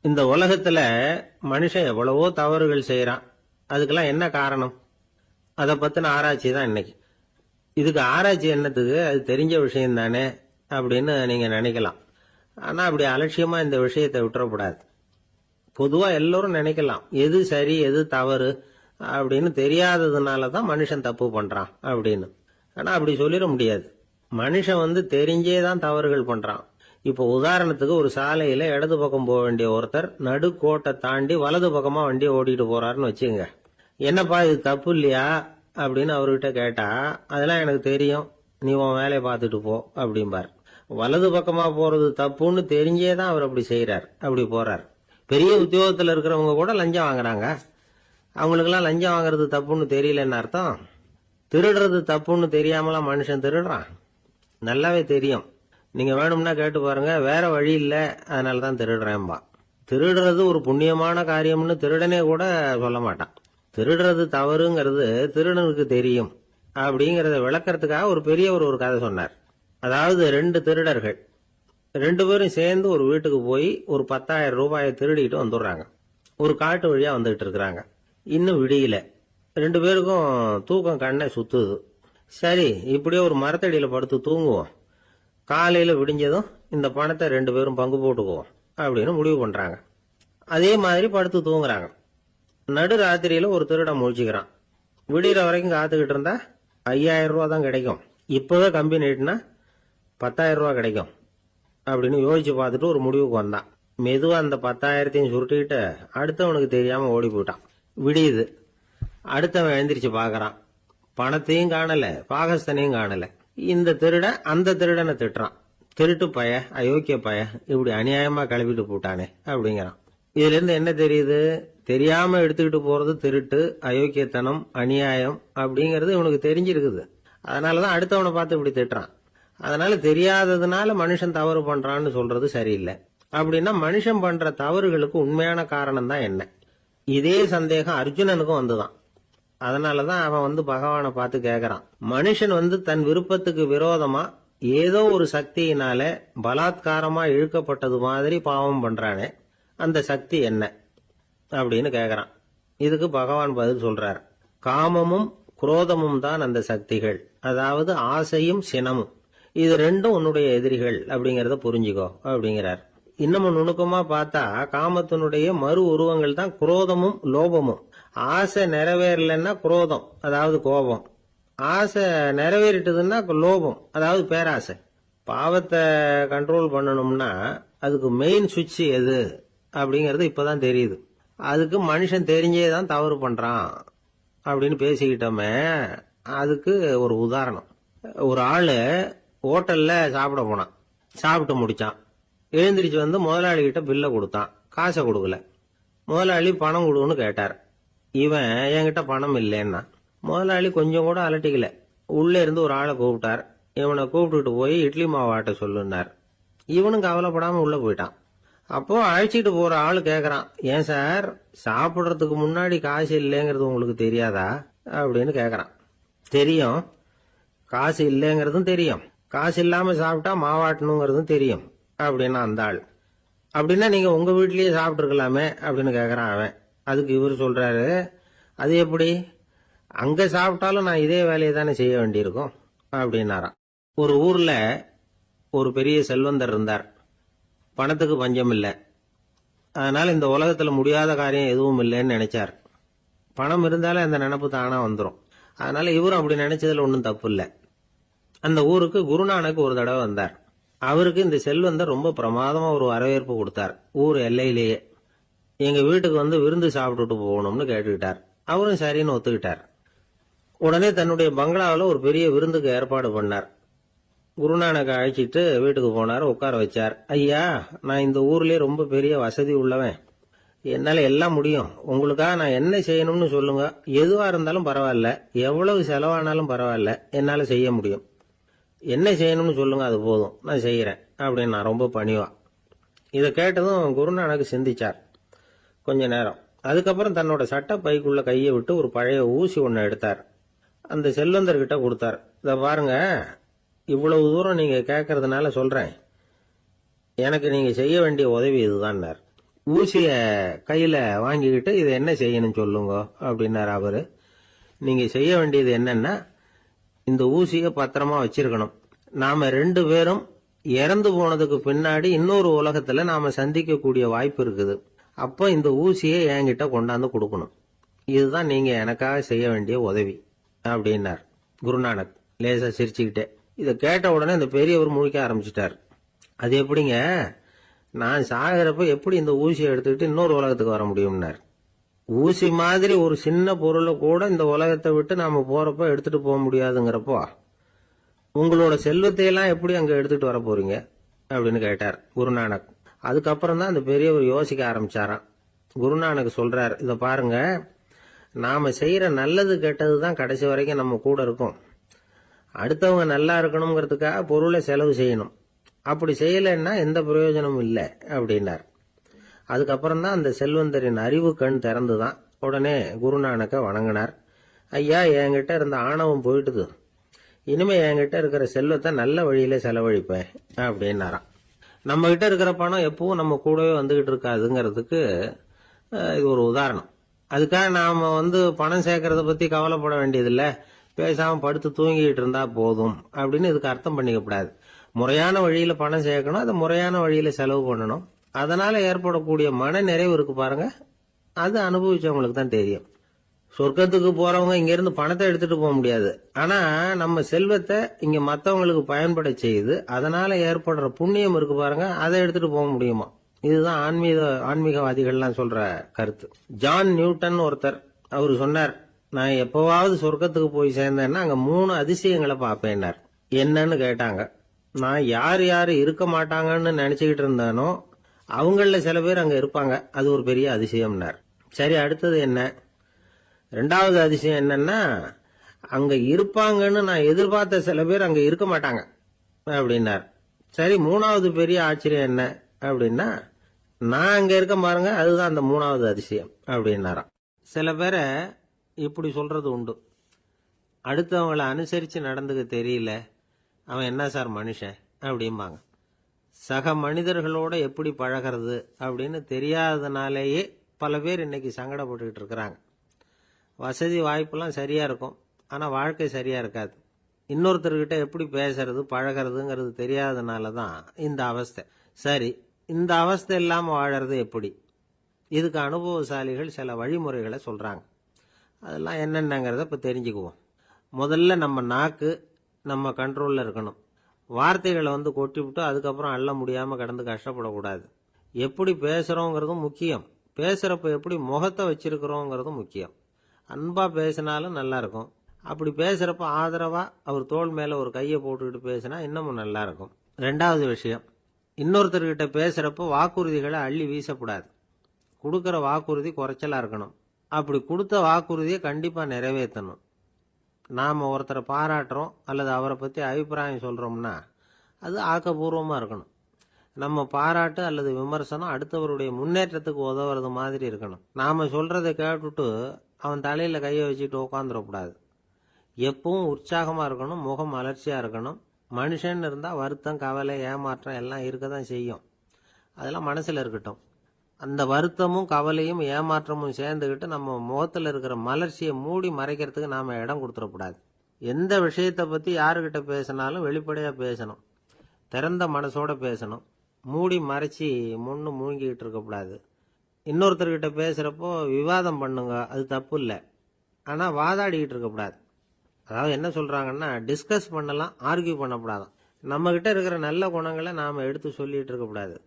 இந்த உலகத்துல மனுஷன் எவ்வளவோ தவறுகள் செய்யறான். அதுக்கெல்லாம் என்ன காரணம்? அதை பத்தின ஆராய்ச்சி தான் இன்னைக்கு. இதுக்கு ஆராய்ச்சி என்னத்துக்கு? அது தெரிஞ்ச விஷயம் தானே அப்படின்னு நீங்க நினைக்கலாம். ஆனா அப்படி அலட்சியமா இந்த விஷயத்தை விட்டுறக்கூடாது. பொதுவா எல்லோரும் நினைக்கலாம் எது சரி எது தவறு அப்படின்னு தெரியாததுனாலதான் மனுஷன் தப்பு பண்றான் அப்படின்னு. ஆனா அப்படி சொல்லிட முடியாது. மனுஷன் தெரிஞ்சேதான் தவறுகள் பண்றான். இப்ப உதாரணத்துக்கு ஒரு சாலையில இடது பக்கம் போக வேண்டிய ஒருத்தர் நடுக்கோட்டை தாண்டி வலது பக்கமா வண்டியை ஓட்டிட்டு போறாருன்னு வச்சுங்க. என்னப்பா இது தப்பு இல்லையா அப்படின்னு அவர்கிட்ட கேட்டா, அதெல்லாம் எனக்கு தெரியும், நீ உன் வேலையை பார்த்துட்டு போ அப்படிம்பார். வலது பக்கமா போறது தப்புன்னு தெரிஞ்சேதான் அவர் அப்படி செய்யறார், அப்படி போறார். பெரிய உத்தியோகத்துல இருக்கிறவங்க கூட லஞ்சம் வாங்குறாங்க. அவங்களுக்கெல்லாம் லஞ்சம் வாங்குறது தப்புன்னு தெரியலன்னு அர்த்தம்? திருடுறது தப்புன்னு தெரியாமலாம் மனுஷன் திருடுறான்? நல்லாவே தெரியும். நீங்க வேணும்னா கேட்டு பாருங்க, வேற வழி இல்ல அதனாலதான் திருடுறேன்பா. திருடுறது ஒரு புண்ணியமான காரியம்னு திருடனே கூட சொல்ல மாட்டான். திருடுறது தவறுங்கிறது திருடனுக்கு தெரியும் அப்படிங்கறத விளக்கறதுக்காக ஒரு பெரியவர் ஒரு கதை சொன்னார். அதாவது 2 திருடர்கள் 2 பேரும் சேர்ந்து ஒரு வீட்டுக்கு போய் ஒரு 10,000 ரூபாயை திருடிட்டு வந்துடுறாங்க. ஒரு காட்டு வழியா வந்துகிட்டு இருக்கிறாங்க. இன்னும் விடியல. 2 பேருக்கும் தூக்கம் கண்ணை சுத்துது. சரி, இப்படியே ஒரு மரத்தடியில படுத்து தூங்குவோம், காலையில விடிஞ்சதும் இந்த பணத்தை 2 பேரும் பங்கு போட்டுக்குவோம் அப்படின்னு முடிவு பண்றாங்க. அதே மாதிரி படுத்து தூங்குறாங்க. நடு ராத்திரியில ஒரு திருடன் முழிச்சுக்கிறான். விடிகிற வரைக்கும் காத்துக்கிட்டு இருந்தா 5,000 ரூபா தான் கிடைக்கும், இப்பவே கம்பி நீட்டினா 10,000 ரூபா கிடைக்கும் அப்படின்னு யோசிச்சு பார்த்துட்டு ஒரு முடிவுக்கு வந்தான். மெதுவா அந்த 10,000த்தையும் சுருட்டிக்கிட்டு அடுத்தவனுக்கு தெரியாம ஓடி போயிட்டான். விடியுது. அடுத்தவன் எழுந்திரிச்சு பாக்குறான். பணத்தையும் காணல, பாகஸ்தனையும் காணல. இந்த திருடன் அந்த திருடனை திட்டுறான். திருட்டு பய, அயோக்கிய பய, இப்படி அநியாயமா கிளப்பிட்டு போட்டானே அப்படிங்கிறான். இதுல இருந்து என்ன தெரியுது? தெரியாம எடுத்துக்கிட்டு போறது திருட்டு, அயோக்கியத்தனம், அநியாயம் அப்படிங்கறது இவனுக்கு தெரிஞ்சிருக்குது. அதனாலதான் அடுத்தவனை பார்த்து இப்படி திட்டுறான். அதனால தெரியாததுனால மனுஷன் தவறு பண்றான்னு சொல்றது சரியில்லை. அப்படின்னா மனுஷன் பண்ற தவறுகளுக்கு உண்மையான காரணம் தான் என்ன? இதே சந்தேகம் அர்ஜுனனுக்கும் வந்துதான். அதனாலதான் அவன் பகவானை பார்த்து கேக்குறான். மனுஷன் தன் விருப்பத்துக்கு விரோதமா ஏதோ ஒரு சக்தியினால பலாத்காரமா இழுக்கப்பட்டது மாதிரி பாவம் பண்றானே, அந்த சக்தி என்ன அப்படின்னு கேக்குறான். இதுக்கு பகவான் பதில் சொல்றார். காமமும் குரோதமும் தான் அந்த சக்திகள், அதாவது ஆசையும் சினமும். இது ரெண்டும் உன்னுடைய எதிரிகள் அப்படிங்கறத புரிஞ்சுக்கோ அப்படிங்கிறார். இன்னமும் நுணுக்கமா பார்த்தா காமத்தினுடைய மறு உருவங்கள் தான் குரோதமும் லோபமும். ஆசை நிறைவேறலன்னா குரோதம், அதாவது கோபம். ஆசை நிறைவேறிட்டதுன்னா லோபம், அதாவது பேராசை. பாவத்தை கண்ட்ரோல் பண்ணணும்னா அதுக்கு மெயின் சுவிட்ச் எது அப்படிங்கறது இப்பதான் தெரியுது. அதுக்கு மனுஷன் தெரிஞ்சேதான் தவறு பண்றான் அப்படின்னு பேசிக்கிட்டோமே. அதுக்கு ஒரு உதாரணம். ஒரு ஆளு ஹோட்டல்ல சாப்பிட போனான். சாப்பிட்டு முடிச்சான். எழுந்திரிச்சு முதலாளி கிட்ட பில்ல கொடுத்தான். காசை கொடுக்கல. முதலாளி பணம் கொடுன்னு கேட்டார். இவன் என்கிட்ட பணம் இல்லைன்னா. முதலாளி கொஞ்சம் கூட அலட்டிக்கல. உள்ள இருந்து ஒரு ஆளை கூப்பிட்டார். இவனை கூப்பிட்டுட்டு போய் இட்லி மாவு ஆட்ட சொல்லுனார். இவனும் கவலைப்படாம உள்ள போயிட்டான். அப்போ அழைச்சிட்டு போற ஆளு கேக்குறான், ஏன் சார் சாப்பிடுறதுக்கு முன்னாடி காசு இல்லைங்கிறது உங்களுக்கு தெரியாதா அப்படின்னு கேக்குறான். தெரியும், காசு இல்லைங்கிறதும் தெரியும், காசு இல்லாம சாப்பிட்டா மாவாட்டணுங்கிறதும் தெரியும் அப்படின்னா அந்த ஆள். அப்படின்னா நீங்க உங்க வீட்லயே சாப்பிட்டு இருக்கலாமே அப்படின்னு கேக்குறான் அவன். அதுக்கு இவர் சொல்றாரு, அது எப்படி? அங்க சாப்பிட்டாலும் நான் இதே வேலையை தானே செய்ய வேண்டியிருக்கும் அப்படின்னாராம். ஒரு ஊர்ல ஒரு பெரிய செல்வந்தர் இருந்தார். பணத்துக்கு பஞ்சம் இல்லை. அதனால இந்த உலகத்துல முடியாத காரியம் எதுவும் இல்லைன்னு நினைச்சார். பணம் இருந்தாலே அந்த நினைப்பு தானா வந்துடும். அதனால இவரும் அப்படி நினைச்சதுல ஒன்றும் தப்பு இல்லை. அந்த ஊருக்கு குருநானக் ஒரு தடவை வந்தார். அவருக்கு இந்த செல்வந்தர் ரொம்ப பிரமாதமா ஒரு வரவேற்பு கொடுத்தார். ஊர் எல்லையிலேயே எங்க வீட்டுக்கு விருந்து சாப்பிட்டுட்டு போகணும்னு கேட்டுக்கிட்டார். அவரும் சரின்னு ஒத்துக்கிட்டார். உடனே தன்னுடைய பங்களாவில் ஒரு பெரிய விருந்துக்கு ஏற்பாடு பண்ணார். குருநானக் அழைச்சிட்டு வீட்டுக்கு போனார். உட்கார வச்சார். ஐயா, நான் இந்த ஊர்லயே ரொம்ப பெரிய வசதி உள்ளவன், என்னால எல்லாம் முடியும். உங்களுக்காக நான் என்ன செய்யணும்னு சொல்லுங்க, எதுவா இருந்தாலும் பரவாயில்ல, எவ்வளவு செலவானாலும் பரவாயில்ல, என்னால செய்ய முடியும். என்ன செய்யணும்னு சொல்லுங்க, அது போதும், நான் செய்யறேன் அப்படின்னு நான் ரொம்ப பணிவா. இதை கேட்டதும் குருநானக் சிந்திச்சார் கொஞ்ச நேரம். அதுக்கப்புறம் தன்னோட சட்ட பைக்குள்ள கையை விட்டு ஒரு பழைய ஊசி ஒன்னு எடுத்தார். அந்த செல்வந்தர்கிட்ட கொடுத்தார். இத பாருங்க, இவ்வளவு தூரம் நீங்க கேட்கறதுனால சொல்றேன், எனக்கு நீங்க செய்ய வேண்டிய உதவி இதுதான். ஊசிய கையில வாங்கிக்கிட்டு இதை என்ன செய்யணும் சொல்லுங்க அப்படின்னாரு அவரு. நீங்க செய்ய வேண்டியது என்னன்னா, இந்த ஊசிய பத்திரமா வச்சிருக்கணும். நாம 2 பேரும் இறந்து போனதுக்கு பின்னாடி இன்னொரு உலகத்துல நாம சந்திக்கக்கூடிய வாய்ப்பு இருக்குது. அப்போ இந்த ஊசியை என்கிட்ட கொண்டாந்து கொடுக்கணும். இதுதான் நீங்க எனக்காக செய்ய வேண்டிய உதவி அப்படின்னார் குருநானக் லேசா சிரிச்சுக்கிட்டே. இதை கேட்ட உடனே இந்த பெரியவர் முழிக்க ஆரம்பிச்சிட்டார். அது எப்படிங்க, நான் சாகிறப்ப எப்படி இந்த ஊசியை எடுத்துக்கிட்டு இன்னொரு உலகத்துக்கு வர முடியும்னார். ஊசி மாதிரி ஒரு சின்ன பொருளை கூட இந்த உலகத்தை விட்டு நாம போறப்ப எடுத்துட்டு போக முடியாதுங்கிறப்போ உங்களோட செல்வத்தை எல்லாம் எப்படி அங்க எடுத்துட்டு வர போறீங்க அப்படின்னு கேட்டார் குருநானக். அதுக்கப்புறம் தான் அந்த பெரியவர் யோசிக்க ஆரம்பிச்சாராம். குருநானக் சொல்றார், இத பாருங்க, நாம செய்யற நல்லது கெட்டது தான் கடைசி வரைக்கும் நம்ம கூட இருக்கும். அடுத்தவங்க நல்லா இருக்கணுங்கிறதுக்காக பொருளை செலவு செய்யணும். அப்படி செய்யலைன்னா எந்த பிரயோஜனமும் இல்லை அப்படின்னார். அதுக்கப்புறம் தான் அந்த செல்வந்தரின் அறிவு கண் திறந்துதான். உடனே குருநானக்க வணங்கினார். ஐயா, என்கிட்ட இருந்த ஆணவம் போயிட்டுது. இனிமே என்கிட்ட இருக்கிற செல்வத்தை நல்ல வழியில செலவழிப்பேன் அப்படின்னாராம். நம்ம கிட்ட இருக்கிற பணம் எப்பவும் நம்ம கூடவே வந்துகிட்டு இருக்காதுங்கிறதுக்கு இது ஒரு உதாரணம். அதுக்காக நாம பணம் சேர்க்கறத பத்தி கவலைப்பட வேண்டியதில்லை, பேசாம படுத்து தூங்கிட்டு இருந்தா போதும் அப்படின்னு இதுக்கு அர்த்தம் பண்ணிக்கப்படாது. முறையான வழியில பணம் சேர்க்கணும், அதை முறையான வழியில செலவு பண்ணணும். அதனால ஏற்படக்கூடிய மன நிறைவு இருக்கு பாருங்க, அது அனுபவிச்சவங்களுக்கு தான் தெரியும். சொர்க்கத்துக்கு போறவங்க இங்க இருந்து பணத்தை எடுத்துட்டு போக முடியாது. ஆனா நம்ம செல்வத்தை இங்க மத்தவங்களுக்கு பயன்பட செய்து அதனால ஏற்படுற புண்ணியம் இருக்கு பாருங்க, அதை எடுத்துட்டு போக முடியுமா. இதுதான் ஆன்மீகவாதிகள்லாம் சொல்ற கருத்து. ஜான் நியூட்டன் ஒருத்தர், அவரு சொன்னார், நான் எப்பவாவது சொர்க்கத்துக்கு போய் சேர்ந்தேன்னா அங்க 3 அதிசயங்களை பார்ப்பேன்னார். என்னன்னு கேட்டாங்க. நான் யார் யாரு இருக்க மாட்டாங்கன்னு நினைச்சுக்கிட்டு இருந்தானோ அவங்கள சில பேர் அங்க இருப்பாங்க, அது ஒரு பெரிய அதிசயம்னார். சரி, அடுத்தது என்ன? 2வது அதிசயம் என்னன்னா, அங்க இருப்பாங்கன்னு நான் எதிர்பார்த்த சில பேர் அங்க இருக்க மாட்டாங்க அப்படின்னார். சரி, 3வது பெரிய ஆச்சரியம் என்ன அப்படின்னா, நான் அங்க இருக்க பாருங்க, அதுதான் அந்த 3வது அதிசயம் அப்படின்னாராம். சில பேரை இப்படி சொல்றது உண்டு, அடுத்தவங்களை அனுசரிச்சு நடந்துக்க தெரியல, அவன் என்ன சார் மனுஷன் அப்படிம்பாங்க. சக மனிதர்களோட எப்படி பழகிறது அப்படின்னு தெரியாதனாலேயே பல பேர் இன்னைக்கு சங்கடப்பட்டுக்கிட்டு இருக்கிறாங்க. வசதி வாய்ப்பெல்லாம் சரியா இருக்கும், ஆனா வாழ்க்கை சரியா இருக்காது. இன்னொருத்தர்கிட்ட எப்படி பேசுறது பழகிறதுங்கிறது தெரியாதனால தான் இந்த அவஸ்தை. சரி, இந்த அவஸ்தை இல்லாம வாழறது எப்படி? இதுக்கு அனுபவசாலிகள் சில வழிமுறைகளை சொல்றாங்க. அதெல்லாம் என்னென்னங்கிறத இப்ப தெரிஞ்சுக்குவோம். முதல்ல நம்ம நாக்கு நம்ம கண்ட்ரோல்ல இருக்கணும். வார்த்தைகளை கொட்டிவிட்டு அதுக்கப்புறம் அள்ள முடியாம கடந்து கஷ்டப்படக்கூடாது. எப்படி பேசுறோங்கிறதும் முக்கியம், பேசுறப்ப எப்படி முகத்தை வச்சிருக்கிறோங்கிறதும் முக்கியம். அன்பா பேசினாலும் நல்லா இருக்கும். அப்படி பேசுறப்ப ஆதரவா அவர் தோள் மேல ஒரு கையை போட்டுக்கிட்டு பேசினா இன்னமும் நல்லா இருக்கும். 2வது விஷயம், இன்னொருத்தர்கிட்ட பேசுறப்ப வாக்குறுதிகளை அள்ளி வீசக்கூடாது. கொடுக்கற வாக்குறுதி குறைச்சலா இருக்கணும். அப்படி கொடுத்த வாக்குறுதியை கண்டிப்பா நிறைவேற்றணும். நாம ஒருத்தரை பாராட்டுறோம் அல்லது அவரை பத்தி அபிப்பிராயம் சொல்றோம்னா அது ஆக்கப்பூர்வமா இருக்கணும். நம்ம பாராட்டு அல்லது விமர்சனம் அடுத்தவருடைய முன்னேற்றத்துக்கு உதவுறது மாதிரி இருக்கணும். நாம சொல்றதை கேட்டுட்டு அவன் தலையில கையை வச்சுட்டு உட்காந்துடக்கூடாது. எப்பவும் உற்சாகமா இருக்கணும், முகம் மலர்ச்சியா இருக்கணும். மனுஷன் இருந்தா வருத்தம், கவலை, ஏமாற்றம் எல்லாம் இருக்கதான் செய்யும். அதெல்லாம் மனசுல இருக்கட்டும். அந்த வருத்தமும் கவலையும் ஏமாற்றமும் சேர்ந்துகிட்டு நம்ம முகத்துல இருக்கிற மலர்ச்சியை மூடி மறைக்கிறதுக்கு நாம இடம் கொடுத்துடக்கூடாது. எந்த விஷயத்தை பத்தி யாருகிட்ட பேசினாலும் வெளிப்படையா பேசணும், திறந்த மனசோட பேசணும். மூடி மறைச்சி முன்னு மூழ்கிட்டு இருக்கக்கூடாது. இன்னொருத்தர்கிட்ட பேசுறப்போ விவாதம் பண்ணுங்க, அது தப்பு இல்லை. ஆனா வாதாடிக்கிட்டு இருக்கக்கூடாது. அதாவது என்ன சொல்றாங்கன்னா, டிஸ்கஸ் பண்ணலாம், ஆர்கியூ பண்ணக்கூடாதான். நம்ம கிட்ட இருக்கிற நல்ல குணங்களை நாம எடுத்து சொல்லிட்டு இருக்கக்கூடாது.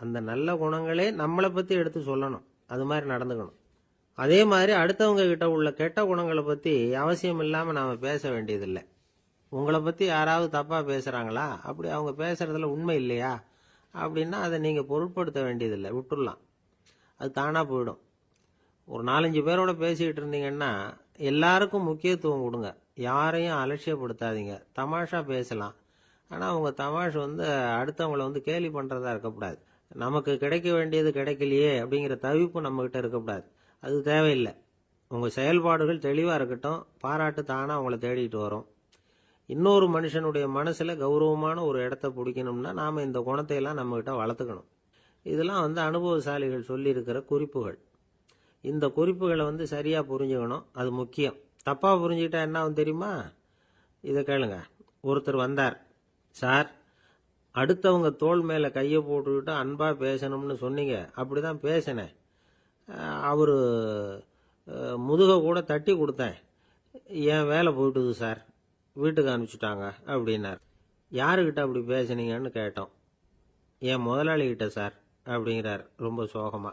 அந்த நல்ல குணங்களே நம்மளை பத்தி எடுத்து சொல்லணும், அது மாதிரி நடந்துக்கணும். அதே மாதிரி அடுத்தவங்க கிட்ட உள்ள கெட்ட குணங்களை பத்தி அவசியம் இல்லாம நாம பேச வேண்டியதில்லை. உங்களை பத்தி யாராவது தப்பா பேசுறாங்களா, அப்படி அவங்க பேசுறதுல உண்மை இல்லையா அப்படின்னா அதை நீங்க பொருட்படுத்த வேண்டியதில்லை, விட்டுடலாம். அது தானா போயிடும். ஒரு 4-5 பேரோட பேசிக்கிட்டு இருந்தீங்கன்னா எல்லாருக்கும் முக்கியத்துவம் கொடுங்க, யாரையும் அலட்சியப்படுத்தாதீங்க. தமாஷா பேசலாம், ஆனா உங்க தமாஷ் அடுத்தவங்களை கேலி பண்றதா இருக்கக்கூடாது. நமக்கு கிடைக்க வேண்டியது கிடைக்கலையே அப்படிங்கிற தவிப்பு நம்ம கிட்ட இருக்கக்கூடாது, அது தேவையில்லை. உங்க செயல்பாடுகள் தெளிவா இருக்கட்டும், பாராட்டு தானா உங்களை தேடிட்டு வரும். இன்னொரு மனுஷனுடைய மனசுல கௌரவமான ஒரு இடத்த பிடிக்கணும்னா நாம இந்த குணத்தை எல்லாம் நம்ம கிட்ட வளர்த்துக்கணும். இதெல்லாம் அனுபவசாலிகள் சொல்லியிருக்கிற குறிப்புகள். இந்த குறிப்புகளை சரியா புரிஞ்சுக்கணும், அது முக்கியம். தப்பா புரிஞ்சுக்கிட்டா என்ன ஆகும் தெரியுமா? இதை கேளுங்க. ஒருத்தர் வந்தார். சார், அடுத்தவங்க தோள் மேல கையை போட்டுக்கிட்டு அன்பா பேசணும்னு சொன்னீங்க. அப்படிதான் பேசினேன். அவரு முதுக கூட தட்டி கொடுத்தேன். என் வேலை போயிட்டுது சார், வீட்டுக்கு அனுப்பிச்சுட்டாங்க அப்படின்னார். யாருக்கிட்ட அப்படி பேசுனீங்கன்னு கேட்டோம். என் முதலாளிகிட்ட சார் அப்படிங்கிறார் ரொம்ப சோகமா.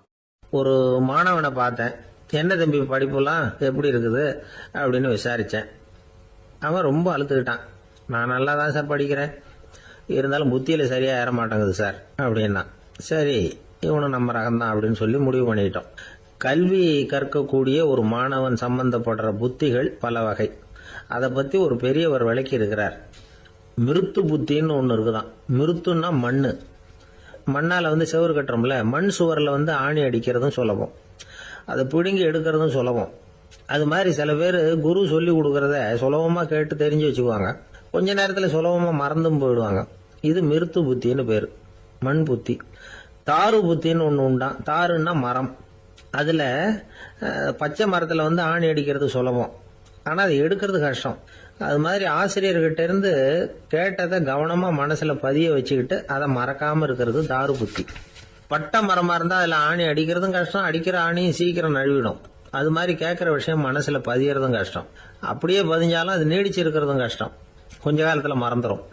ஒரு மாணவனை பார்த்தேன். என்ன தம்பி படிப்புலாம் எப்படி இருக்குது அப்படின்னு விசாரிச்சேன். அவன் ரொம்ப அழுத்துக்கிட்டான். நான் நல்லா தான் சார் படிக்கிறேன், இருந்தாலும் புத்தியில சரியா ஏற மாட்டேங்குது சார் அப்படின்னா. சரி, இவனும் நம்ம ரகம்தான் அப்படின்னு சொல்லி முடிவு பண்ணிட்டோம். கல்வி கற்கக்கூடிய ஒரு மாணவன் சம்பந்தப்படுற புத்திகள் பல வகை. அதை பத்தி ஒரு பெரியவர் விளக்கி இருக்கிறார். மிருத்து புத்தின்னு ஒன்று இருக்குதான். மிருத்துன்னா மண்ணு. மண்ணால செவுறு கட்டுறோம்ல, மண் சுவரில் ஆணி அடிக்கிறதும் சுலபம், அதை பிடுங்கி எடுக்கிறதும் சுலபம். அது மாதிரி சில பேர் குரு சொல்லி கொடுக்கறத சுலபமா கேட்டு தெரிஞ்சு வச்சுக்குவாங்க, கொஞ்ச நேரத்தில் சுலபமா மறந்தும் போயிடுவாங்க. இது மிருத்து புத்தின்னு பேரு, மண் புத்தி. தாரு புத்தின்னு ஒன்று உண்டான். தாருன்னா மரம். அதுல பச்சை மரத்துல ஆணி அடிக்கிறது சுலபம், ஆனா அது எடுக்கிறது கஷ்டம். அது மாதிரி ஆசிரியர்கிட்ட இருந்து கேட்டதை கவனமா மனசுல பதிய வச்சுக்கிட்டு அதை மறக்காம இருக்கிறது தாரு புத்தி. பட்டை மரமா இருந்தா அதுல ஆணி அடிக்கிறதும் கஷ்டம், அடிக்கிற ஆணியும் சீக்கிரம் நழுவிடும். அது மாதிரி கேட்கிற விஷயம் மனசுல பதியறதும் கஷ்டம். அப்படியே பதிஞ்சாலும் அது நீடிச்சு இருக்கிறதும் கஷ்டம், கொஞ்ச காலத்துல மறந்துடும்.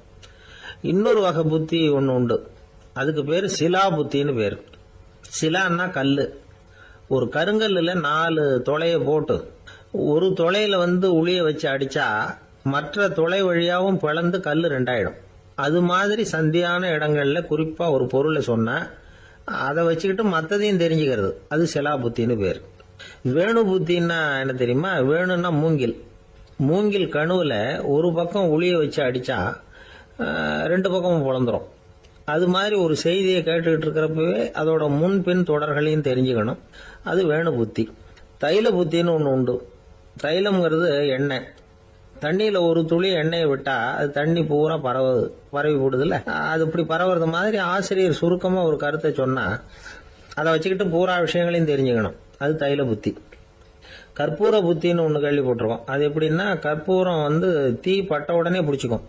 இன்னொரு வகை புத்தி ஒன்று உண்டு. அதுக்கு பேரு சிலா புத்தின்னு பேரு. சிலான்னா கல்லு. ஒரு கருங்கல்லுல 4 துளைய போட்டு ஒரு துளையில உளிய வச்சு அடிச்சா மற்ற துளை வழியாவும் பிளந்து கல்லு 2ஆயிடும். அது மாதிரி சந்தியான இடங்கள்ல குறிப்பா ஒரு பொருளை சொன்னா அதை வச்சுக்கிட்டு மற்றதையும் தெரிஞ்சுக்கிறது, அது சிலா புத்தின்னு பேர். வேணு புத்தின்னா என்ன தெரியுமா? வேணும்னா மூங்கில். மூங்கில் கணுவுல ஒரு பக்கம் உளிய வச்சு அடிச்சா 2 பக்கமும் பிளந்துரும். அது மாதிரி ஒரு செய்தியை கேட்டுக்கிட்டு இருக்கிறப்பவே அதோட முன்பின் தொடர்களையும் தெரிஞ்சுக்கணும், அது வேணு புத்தி. தைல புத்தின்னு ஒன்று உண்டு. தைலம்ங்கிறது எண்ணெய். தண்ணியில ஒரு துளி எண்ணெயை விட்டா அது தண்ணி பூரா பரவி போடுதுல்ல, அது இப்படி பரவுறது மாதிரி ஆசிரியர் சுருக்கமா ஒரு கருத்தை சொன்னா அதை வச்சுக்கிட்டு பூரா விஷயங்களையும் தெரிஞ்சுக்கணும், அது தைல புத்தி. கற்பூர புத்தின்னு ஒன்று கேள்விப்பட்டிருக்கோம். அது எப்படின்னா, கற்பூரம் தீ பட்ட உடனே பிடிச்சிக்கும்.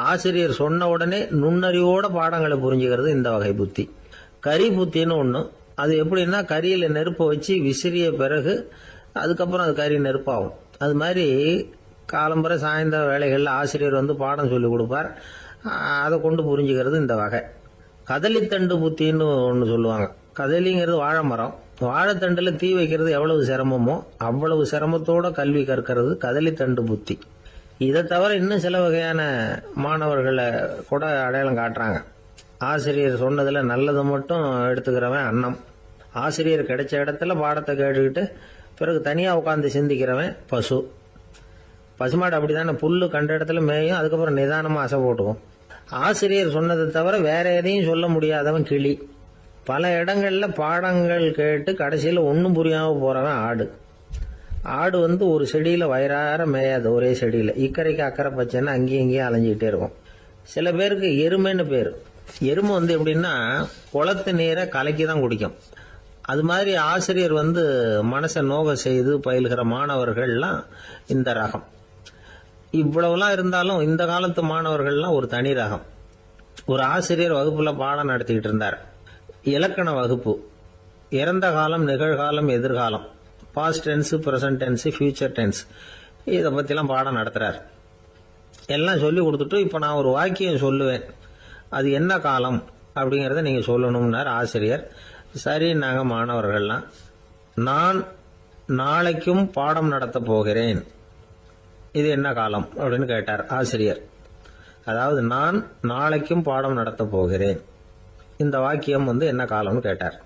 ஆசிரியர் சொன்ன உடனே நுண்ணறிவோட பாடங்களை புரிஞ்சுக்கிறது இந்த வகை புத்தி. கரி புத்தின்னு ஒன்று. அது எப்படின்னா, கரியில நெருப்பை வச்சு விசிறிய பிறகு அதுக்கப்புறம் அது கறி நெருப்பாகும். அது மாதிரி காலம்பரை சாயந்தர வேலைகளில் ஆசிரியர் பாடம் சொல்லி கொடுப்பார், அதை கொண்டு புரிஞ்சுக்கிறது இந்த வகை. கதலித்தண்டு புத்தின்னு ஒன்று சொல்லுவாங்க. கதலிங்கிறது வாழை மரம். வாழைத்தண்டுல தீ வைக்கிறது எவ்வளவு சிரமமோ அவ்வளவு சிரமத்தோட கல்வி கற்கிறது கதலித்தண்டு புத்தி. இதை தவிர இன்னும் சில வகையான மாணவர்களை கூட அடையாளம் காட்டுறாங்க. ஆசிரியர் சொன்னதுல நல்லதை மட்டும் எடுத்துக்கிறவன் அன்னம். ஆசிரியர் கிடைச்ச இடத்துல பாடத்தை கேட்டுக்கிட்டு பிறகு தனியா உட்காந்து சிந்திக்கிறவன் பசு. பசுமாடு அப்படித்தானே, புல்லு கண்ட இடத்துல மேயும், அதுக்கப்புறம் நிதானமா அசை போட்டுக்கும். ஆசிரியர் சொன்னதை தவிர வேற எதையும் சொல்ல முடியாதவன் கிளி. பல இடங்கள்ல பாடங்கள் கேட்டு கடைசியில ஒன்னும் புரியாம போறவன் ஆடு. ஆடு ஒரு செடியில வயிறார மேயாது, ஒரே செடியில இக்கரைக்கு அக்கறை பச்சைன்னு அங்கேயும் இங்கேயும் அலைஞ்சிக்கிட்டே இருக்கும். சில பேருக்கு எருமைன்னு பேரு. எருமை எப்படின்னா, குளத்து நீரை கலக்கி தான் குடிக்கும். அது மாதிரி ஆசிரியர் மனசை நோக செய்து பயில்கிற மாணவர்கள்லாம் இந்த ரகம். இவ்வளவுலாம் இருந்தாலும் இந்த காலத்து மாணவர்கள்லாம் ஒரு தனி ரகம். ஒரு ஆசிரியர் வகுப்புல பாடம் நடத்திக்கிட்டு இருந்தார். இலக்கண வகுப்பு. இறந்த காலம், நிகழ்காலம், எதிர்காலம், past tense, present tense, future tense, இதை பத்திலாம் பாடம் நடத்துறார். எல்லாம் சொல்லி கொடுத்துட்டு இப்ப நான் ஒரு வாக்கியம் சொல்லுவேன், அது என்ன காலம் அப்படிங்கறத நீங்க சொல்லணும்னார் ஆசிரியர். சரி, நாங்க மாணவர்கள்லாம், நான் நாளைக்கும் பாடம் நடத்த போகிறேன், இது என்ன காலம் அப்படின்னு கேட்டார் ஆசிரியர். அதாவது நான் நாளைக்கும் பாடம் நடத்த போகிறேன், இந்த வாக்கியம் என்ன காலம்னு கேட்டார்.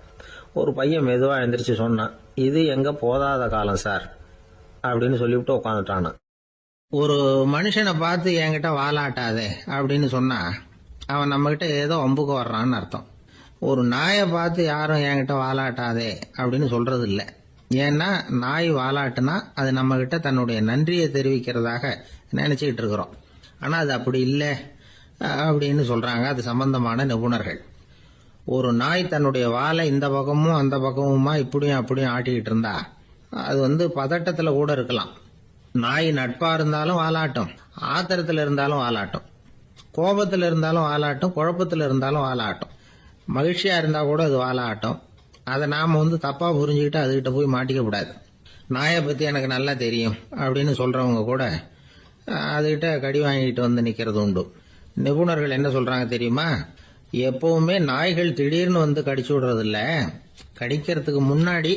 ஒரு பையன் மெதுவா எழுந்திரிச்சு சொன்னான், இது எங்க போதாத காலம் சார் அப்படின்னு சொல்லிவிட்டு உட்காந்துட்டானா. ஒரு மனுஷனை பார்த்து என்கிட்ட வாலாட்டாதே அப்படின்னு சொன்னா அவன் நம்ம கிட்ட ஏதோ வம்புக்கு வர்றான்னு அர்த்தம். ஒரு நாயை பார்த்து யாரும் என்கிட்ட வாலாட்டாதே அப்படின்னு சொல்றது இல்லை. ஏன்னா நாய் வாலாட்டுனா அது நம்ம கிட்ட தன்னுடைய நன்றியை தெரிவிக்கிறதாக நினைச்சுக்கிட்டு இருக்கிறோம். ஆனா அது அப்படி இல்லை அப்படின்னு சொல்றாங்க அது சம்பந்தமான நிபுணர்கள். ஒரு நாய் தன்னுடைய வாலை இந்த பக்கமும் அந்த பக்கமுமா இப்படியும் அப்படியும் ஆட்டிக்கிட்டு இருந்தா அது பதட்டத்துல கூட இருக்கலாம். நாய் நட்பா இருந்தாலும் வாலாட்டும், ஆத்திரத்துல இருந்தாலும் வாலாட்டும், கோபத்துல இருந்தாலும் வாலாட்டும், குழப்பத்துல இருந்தாலும் வாலாட்டும், மகிழ்ச்சியா இருந்தா கூட அது வாலாட்டும். அதை நாம தப்பா புரிஞ்சுக்கிட்டு அதுகிட்ட போய் மாட்டிக்க கூடாது. நாயை பத்தி எனக்கு நல்லா தெரியும் அப்படின்னு சொல்றவங்க கூட அதுகிட்ட கடி வாங்கிட்டு நிக்கிறது உண்டு. நிபுணர்கள் என்ன சொல்றாங்க தெரியுமா? எப்பவுமே நாய்கள் திடீர்னு கடிச்சு விடுறது இல்ல, கடிக்கிறதுக்கு முன்னாடி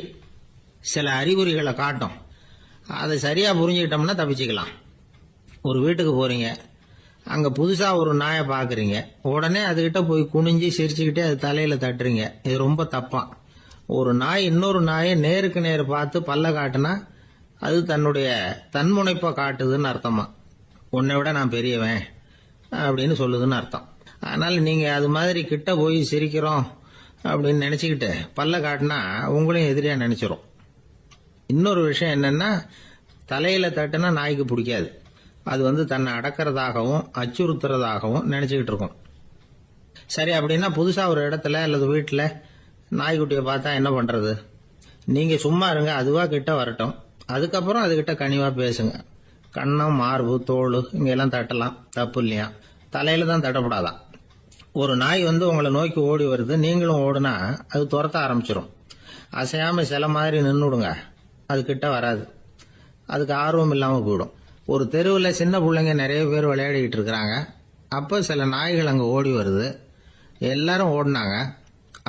சில அறிகுறிகளை காட்டும். அதை சரியா புரிஞ்சுக்கிட்டோம்னா தப்பிச்சுக்கலாம். ஒரு வீட்டுக்கு போறீங்க, அங்க புதுசா ஒரு நாயை பாக்குறீங்க, உடனே அதுகிட்ட போய் குனிஞ்சு சிரிச்சுக்கிட்டே அது தலையில தட்டுறீங்க. இது ரொம்ப தப்பா. ஒரு நாய் இன்னொரு நாயை நேருக்கு நேர் பார்த்து பல்ல காட்டுனா அது தன்னுடைய தன்முனைப்பை காட்டுதுன்னு அர்த்தமா. உன்னை விட நான் பெரியவன் அப்படின்னு சொல்லுதுன்னு அர்த்தம். அதனால நீங்க அது மாதிரி கிட்ட போய் சிரிக்கிறோம் அப்படின்னு நினைச்சுக்கிட்டு பல்ல காட்டினா உங்களையும் எதிரியா நினைச்சிரும். இன்னொரு விஷயம் என்னன்னா, தலையில தட்டுனா நாய்க்கு பிடிக்காது. அது தன்னை அடக்கிறதாகவும் அச்சுறுத்துறதாகவும் நினைச்சுக்கிட்டு இருக்கும். சரி, அப்படின்னா புதுசா ஒரு இடத்துல அல்லது வீட்டுல நாய்க்குட்டியை பார்த்தா என்ன பண்றது? நீங்க சும்மா இருங்க, அதுவா கிட்ட வரட்டும். அதுக்கப்புறம் அதுகிட்ட கனிவா பேசுங்க. கண்ணம், மார்பு, தோல் இங்கெல்லாம் தட்டலாம், தப்பு இல்லையா? தலையில தான் தட்டப்படாதான். ஒரு நாய் உங்களை நோக்கி ஓடி வருது, நீங்களும் ஓடுனா அது துரத்த ஆரம்பிச்சிடும். அசையாம சில மாதிரி நின்றுடுங்க, அது கிட்ட வராது. அதுக்கு ஆர்வம் இல்லாம போயிடும். ஒரு தெருவில் சின்ன பிள்ளைங்க நிறைய பேர் விளையாடிக்கிட்டு இருக்கிறாங்க. அப்போ சில நாய்கள் அங்கே ஓடி வருது. எல்லாரும் ஓடினாங்க.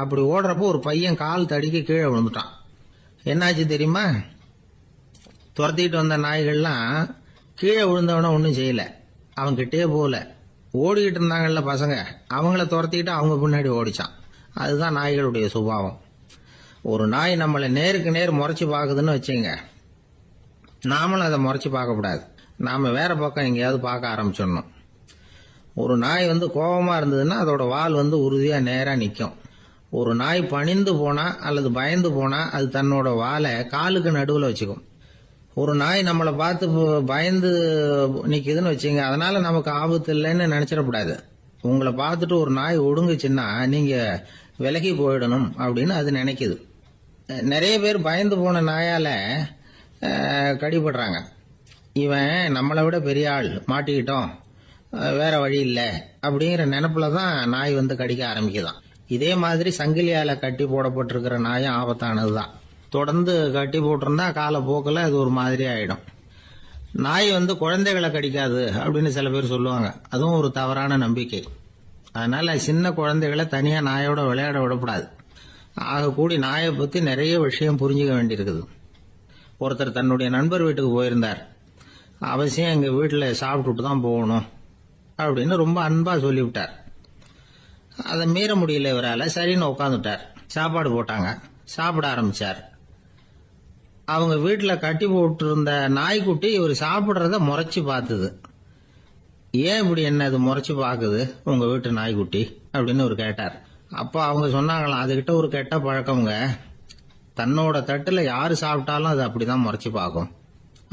அப்படி ஓடுறப்போ ஒரு பையன் கால் தடிக்க கீழே விழுந்துட்டான். என்னாச்சு தெரியுமா? துரத்திட்டு வந்த நாய்கள்லாம் கீழே விழுந்தவன ஒன்றும் செய்யல, அவன் கிட்டே போகல. ஓடிக்கிட்டு இருந்தாங்கல்ல பசங்க, அவங்கள துரத்திக்கிட்டு அவங்க பின்னாடி ஓடிச்சான். அதுதான் நாய்களுடைய சுபாவம். ஒரு நாய் நம்மளை நேருக்கு நேர் முறைச்சு பாக்குதுன்னு வச்சுங்க, நாமளும் அதை முறைச்சு பார்க்கக்கூடாது. நாம வேற பக்கம் எங்கேயாவது பார்க்க ஆரம்பிச்சிடணும். ஒரு நாய் கோபமா இருந்ததுன்னா அதோட வால் உறுதியா நேரா நிற்கும். ஒரு நாய் பணிந்து போனா அல்லது பயந்து போனா அது தன்னோட வாலை காலுக்கு நடுவில் வச்சுக்கும். ஒரு நாய் நம்மளை பார்த்து பயந்து நிக்குதுன்னு வச்சுங்க, அதனால நமக்கு ஆபத்து இல்லைன்னு நினைச்சிடக்கூடாது. உங்களை பார்த்துட்டு ஒரு நாய் ஒடுங்குச்சுன்னா நீங்க விலகி போயிடணும் அப்படின்னு அது நினைக்குது. நிறைய பேர் பயந்து போன நாயால கடிபடுறாங்க. இவன் நம்மளை விட பெரிய ஆள், மாட்டிக்கிட்டோம், வேற வழி இல்லை அப்படிங்கிற நினைப்புல தான் நாய் கடிக்க ஆரம்பிக்குதான். இதே மாதிரி சங்கிலியால கட்டி போடப்பட்டிருக்கிற நாயும் ஆபத்தானதுதான். தொடர்ந்து கட்டி போட்டிருந்தா காலப்போக்கில் அது ஒரு மாதிரி ஆயிடும். நாய் குழந்தைகளை கடிக்காது அப்படின்னு சில பேர் சொல்லுவாங்க. அதுவும் ஒரு தவறான நம்பிக்கை. அதனால சின்ன குழந்தைகளை தனியா நாயோட விளையாட விடக்கூடாது. ஆக கூடி நாயை பத்தி நிறைய விஷயம் புரிஞ்சுக்க வேண்டியிருக்குது. ஒருத்தர் தன்னுடைய நண்பர் வீட்டுக்கு போயிருந்தார். அவசியம் எங்க வீட்டுல சாப்பிட்டுட்டு தான் போகணும் அப்படின்னு ரொம்ப அன்பா சொல்லிவிட்டார். அதை மீற முடியல இவரால. சரின்னு உட்காந்துட்டார். சாப்பாடு போட்டாங்க, சாப்பிட ஆரம்பிச்சார். அவங்க வீட்டுல கட்டி போட்டு இருந்த நாய்க்குட்டி இவர் சாப்பிடுறத முறைச்சு பார்த்தது. ஏன் இப்படி என்ன அது முறைச்சு பாக்குது உங்க வீட்டு நாய்க்குட்டி அப்படின்னு அவர் கேட்டார். அப்ப அவங்க சொன்னாங்களாம், அதுகிட்ட ஒரு கெட்ட பழக்கம்ங்க, தன்னோட தட்டுல யாரு சாப்பிட்டாலும் அது அப்படிதான் முறைச்சு பார்க்கும்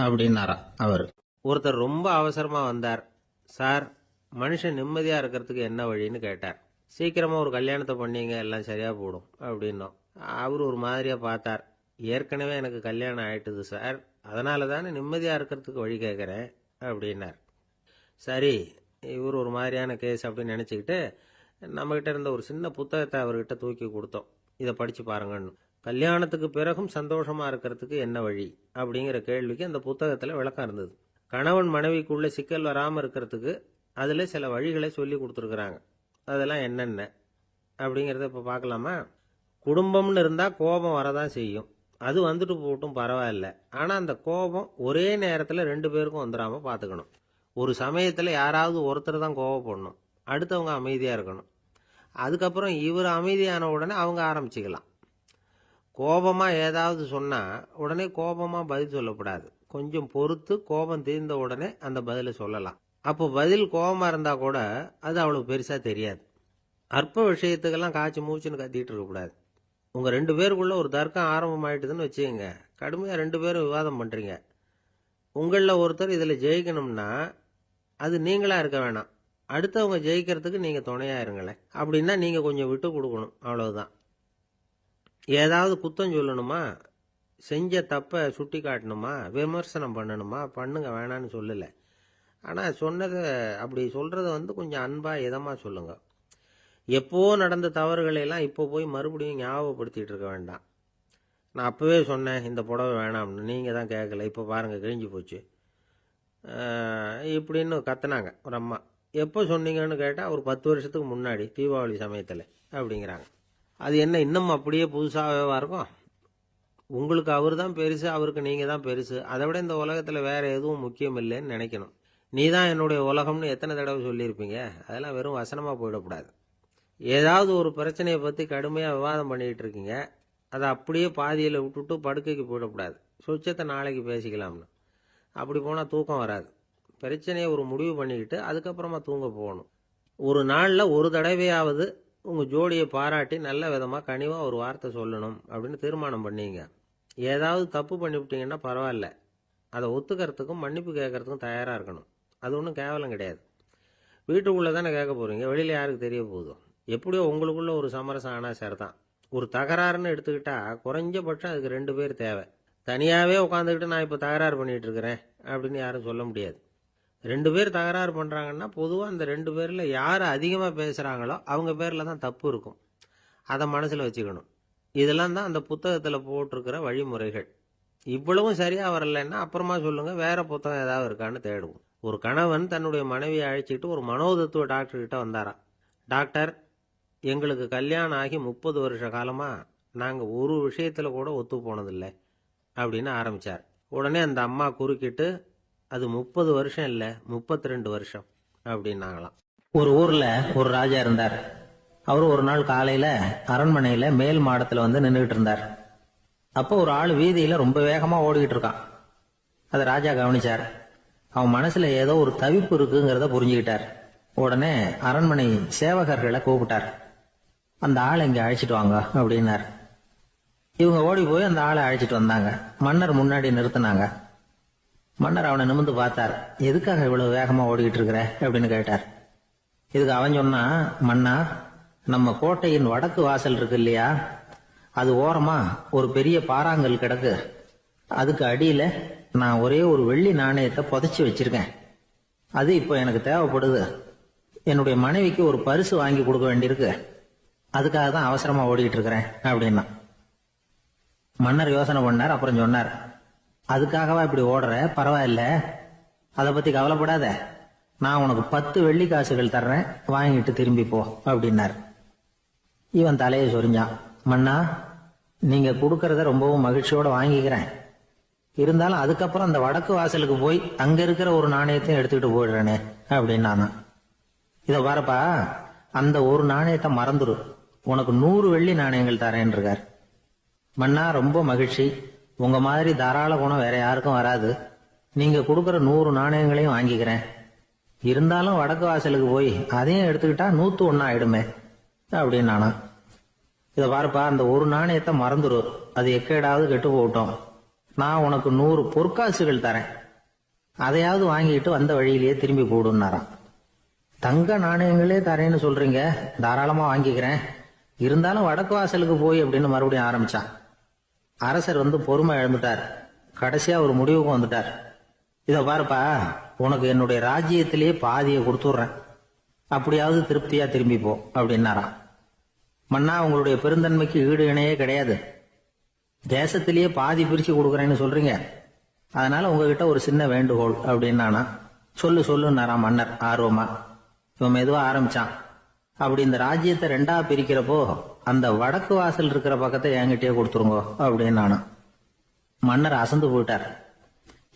அப்படின்னாரா அவர். ஒருத்தர் ரொம்ப அவசரமா வந்தார். சார், மனுஷன் நிம்மதியா இருக்கிறதுக்கு என்ன வழின்னு கேட்டார். சீக்கிரமா ஒரு கல்யாணத்தை பண்ணீங்க, எல்லாம் சரியா போடும் அப்படின்னோம். அவர் ஒரு மாதிரியா பார்த்தார். ஏற்கனவே எனக்கு கல்யாணம் ஆயிட்டுது சார், அதனால தானே நிம்மதியா இருக்கிறதுக்கு வழி கேட்கறேன் அப்படின்னார். சரி, இவர் ஒரு மாதிரியான கேஸ் அப்படின்னு நினைச்சுக்கிட்டு நம்மகிட்ட இருந்த ஒரு சின்ன புத்தகத்தை அவர்கிட்ட தூக்கி கொடுத்தோம். இதை படிச்சு பாருங்கன்னு. கல்யாணத்துக்கு பிறகும் சந்தோஷமா இருக்கிறதுக்கு என்ன வழி அப்படிங்கிற கேள்விக்கு அந்த புத்தகத்துல விளக்கம் இருந்தது. கணவன் மனைவிக்குள்ள சிக்கல் வராம இருக்கிறதுக்கு அதுல சில வழிகளை சொல்லி கொடுத்துருக்குறாங்க. அதெல்லாம் என்னென்ன அப்படிங்கறத இப்ப பார்க்கலாமா? குடும்பம்னு இருந்தா கோபம் வரதான் செய்யும். அது வந்துட்டு போட்டும் பரவாயில்ல. ஆனா அந்த கோபம் ஒரே நேரத்துல ரெண்டு பேருக்கும் வந்துடாம பாத்துக்கணும். ஒரு சமயத்துல யாராவது ஒருத்தர் தான் கோபப்படணும், அடுத்தவங்க அமைதியா இருக்கணும். அதுக்கப்புறம் இவர் அமைதியான உடனே அவங்க ஆரம்பிச்சுக்கலாம். கோபமா ஏதாவது சொன்னா உடனே கோபமா பதில் சொல்லக்கூடாது. கொஞ்சம் பொறுத்து கோபம் தீர்ந்த உடனே அந்த பதில சொல்லலாம். அப்போ பதில் கோபமா இருந்தா கூட அது அவளுக்கு பெருசா தெரியாது. அற்ப விஷயத்துக்கெல்லாம் காய்ச்சி மூச்சுன்னு கத்திட்டு இருக்க கூடாது. உங்க ரெண்டு பேருக்குள்ள ஒரு தர்க்கம் ஆரம்பம் ஆயிட்டுதுன்னு வச்சுக்கோங்க. கடுமையா ரெண்டு பேரும் விவாதம் பண்றீங்க. உங்கள ஒருத்தர் இதுல ஜெயிக்கணும்னா அது நீங்களா இருக்க வேணாம், அடுத்தவங்க ஜெயிக்கிறதுக்கு நீங்கள் துணையாக இருங்களேன். அப்படின்னா நீங்கள் கொஞ்சம் விட்டு கொடுக்கணும், அவ்வளவுதான். ஏதாவது குத்தம் சொல்லணுமா, செஞ்ச தப்பை சுட்டி காட்டணுமா, விமர்சனம் பண்ணணுமா, பண்ணுங்க, வேணான்னு சொல்லலை. ஆனால் சொன்னதை அப்படி சொல்கிறத கொஞ்சம் அன்பாக இதமாக சொல்லுங்க. எப்போ நடந்த தவறுகளை எல்லாம் இப்போ போய் மறுபடியும் ஞாபகப்படுத்திட்டு இருக்க வேண்டாம். நான் அப்போவே சொன்னேன் இந்த புடவை வேணாம்னு, நீங்கள் தான் கேட்கல, இப்போ பாருங்கள் கிழிஞ்சு போச்சு இப்படின்னு கத்துனாங்க ஒரு அம்மா. எப்போ சொன்னீங்கன்னு கேட்டால் ஒரு 10 வருஷத்துக்கு முன்னாடி தீபாவளி சமயத்தில் அப்படிங்கிறாங்க. அது என்ன இன்னும் அப்படியே புதுசாகவே இருக்கும்? உங்களுக்கு அவர் தான் பெருசு, அவருக்கு நீங்கள் தான் பெருசு. அதை விட இந்த உலகத்தில் வேறு எதுவும் முக்கியம் இல்லைன்னு நினைக்கணும். நீ தான் என்னுடைய உலகம்னு எத்தனை தடவை சொல்லியிருப்பீங்க? அதெல்லாம் வெறும் வசனமாக போயிடக்கூடாது. ஏதாவது ஒரு பிரச்சனையை பற்றி கடுமையாக விவாதம் பண்ணிகிட்டு இருக்கீங்க, அதை அப்படியே பாதியில் விட்டுட்டு படுக்கைக்கு போயிடக்கூடாது. சொச்சத்தை நாளைக்கு பேசிக்கலாம்னு. அப்படி போனால் தூக்கம் வராது. பிரச்சனையை ஒரு முடிவு பண்ணிக்கிட்டு அதுக்கப்புறமா தூங்க போகணும். ஒரு நாளில் ஒரு தடவையாவது உங்கள் ஜோடியை பாராட்டி நல்ல விதமாக கனிவாக ஒரு வார்த்தை சொல்லணும் அப்படின்னு தீர்மானம் பண்ணீங்க. ஏதாவது தப்பு பண்ணிவிட்டீங்கன்னா பரவாயில்ல, அதை ஒத்துக்கிறதுக்கும் மன்னிப்பு கேட்கறதுக்கும் தயாராக இருக்கணும். அது ஒன்றும் கேவலம் கிடையாது. வீட்டுக்குள்ளே தானே கேட்க போகிறீங்க, வெளியில் யாருக்கு தெரிய போகுதோ? எப்படியோ உங்களுக்குள்ள ஒரு சமரசம் ஆனால் சரிதான். ஒரு தகராறுன்னு எடுத்துக்கிட்டா குறைஞ்சபட்சம் அதுக்கு 2 பேர் தேவை. தனியாகவே உட்காந்துக்கிட்டு நான் இப்போ தகராறு பண்ணிகிட்டு இருக்கிறேன் அப்படின்னு யாரும் சொல்ல முடியாது. 2 பேர் தகராறு பண்ணுறாங்கன்னா பொதுவாக அந்த 2 பேரில் யார் அதிகமாக பேசுகிறாங்களோ அவங்க பேரில் தான் தப்பு இருக்கும். அதை மனசில் வச்சுக்கணும். இதெல்லாம் தான் அந்த புத்தகத்தில் போட்டிருக்கிற வழிமுறைகள். இவ்வளவும் சரியாக வரலைன்னா அப்புறமா சொல்லுங்கள், வேறு புத்தகம் ஏதாவது இருக்கான்னு தேடுவோம். ஒரு கணவன் தன்னுடைய மனைவியை அழைச்சிட்டு ஒரு மனோதத்துவ டாக்டர்கிட்ட வந்தாராம். டாக்டர், எங்களுக்கு கல்யாணம் ஆகி 30 வருஷ காலமாக நாங்கள் ஒரு விஷயத்தில் கூட ஒத்து போனதில்லை அப்படின்னு ஆரம்பித்தார். உடனே அந்த அம்மா குறுக்கிட்டு, அது 30 வருஷம் இல்லை 32 வருஷம் அப்படின்னாங்களாம். ஒரு ஊர்ல ஒரு ராஜா இருந்தார். அவரு ஒரு நாள் காலையில அரண்மனையில மேல் மாடத்துல நின்றுகிட்டு இருந்தார். அப்போ ஒரு ஆள் வீதியில ரொம்ப வேகமா ஓடிக்கிட்டு இருக்கான். அதை ராஜா கவனிச்சார். அவன் மனசுல ஏதோ ஒரு தவிப்பு இருக்குங்கிறத புரிஞ்சுக்கிட்டார். உடனே அரண்மனை சேவகர்களை கூப்பிட்டார். அந்த ஆளை இங்க அழைச்சிட்டு வாங்க அப்படின்னார். இவங்க ஓடி போய் அந்த ஆளை அழைச்சிட்டு வந்தாங்க. மன்னர் முன்னாடி நிறுத்தினாங்க. மன்னர் அவனை நிமிர்ந்து பார்த்தார். எதுக்காக இவ்வளவு வேகமா ஓடிக்கிட்டு இருக்கிற அப்படின்னு கேட்டார். இதுக்கு அவன் சொன்னா, மன்னா, நம்ம கோட்டையின் வடக்கு வாசல் இருக்கு இல்லையா, அது ஓரமா ஒரு பெரிய பாறாங்கல் கிடக்கு. அதுக்கு அடியில நான் ஒரே ஒரு வெள்ளி நாணயத்தை புதைச்சி வச்சிருக்கேன். அது இப்போ எனக்கு தேவைப்படுது. என்னுடைய மனைவிக்கு ஒரு பரிசு வாங்கி கொடுக்க வேண்டியிருக்கு. அதுக்காக தான் அவசரமா ஓடிக்கிட்டு இருக்கிறேன் அப்படின்னா. மன்னர் யோசனை பண்ணார். அப்புறம் சொன்னார், அதுக்காகவா இப்படி ஓடுற? பரவாயில்ல, அதை பத்தி கவலைப்படாத. நான் உனக்கு 10 வெள்ளி காசுகள் தர்றேன், வாங்கிட்டு திரும்பி போ அப்படின்னார். இவன் தலையை சொரிஞ்சான். மன்னா, நீங்க கொடுக்கறத ரொம்பவும் மகிழ்ச்சியோட வாங்கிக்கிறேன். இருந்தாலும் அதுக்கப்புறம் அந்த வடக்கு வாசலுக்கு போய் அங்க இருக்கிற ஒரு நாணயத்தையும் எடுத்துக்கிட்டு போயிடுறேனே அப்படின்னானா. இத பாருப்பா, அந்த ஒரு நாணயத்தை மறந்துடு, உனக்கு 100 வெள்ளி நாணயங்கள் தரேன் இருக்கார். மன்னா, ரொம்ப மகிழ்ச்சி. உங்க மாதிரி தாராள குணம் வேற யாருக்கும் வராது. நீங்க கொடுக்கற 100 நாணயங்களையும் வாங்கிக்கிறேன். இருந்தாலும் வடக்கு வாசலுக்கு போய் அதையும் எடுத்துக்கிட்டா 101 ஆயிடுமே அப்படின்னானா. இத பாருப்பா, அந்த ஒரு நாணயத்தை மறந்துடு, அது எக்கேடாவது கெட்டு போகட்டும். நான் உனக்கு 100 பொற்காசுகள் தரேன், அதையாவது வாங்கிட்டு வந்த வழியிலேயே திரும்பி போடுன்னாராம். தங்க நாணயங்களே தரேன்னு சொல்றீங்க, தாராளமா வாங்கிக்கிறேன். இருந்தாலும் வடக்கு வாசலுக்கு போய் அப்படின்னு மறுபடியும் ஆரம்பிச்சான். அரசர் பொறுமை இழந்துட்டார். கடைசியா ஒரு முடிவுக்கு வந்துட்டார். இத பாருப்பா, உனக்கு என்னுடைய ராஜ்யத்திலேயே பாதியை கொடுத்துடுறேன், அப்படியாவது திருப்தியா திரும்பி போ அப்படின்னாராம். மன்னா, உங்களுடைய பெருந்தன்மைக்கு ஈடு இணையே கிடையாது. தேசத்திலேயே பாதி பிரிச்சு கொடுக்குறேன்னு சொல்றீங்க, அதனால உங்ககிட்ட ஒரு சின்ன வேண்டுகோள் அப்படின்னானா. சொல்லுன்னாராம் மன்னர் ஆர்வமா. இவன் மெதுவா ஆரம்பிச்சான். அப்படி இந்த ராஜ்யத்தை 2ஆ பிரிக்கிறப்போ அந்த வடக்கு வாசல் இருக்கிற பக்கத்தை என்கிட்டயே கொடுத்துருங்க அப்படின்னு மன்னர் அசந்து போயிட்டார்.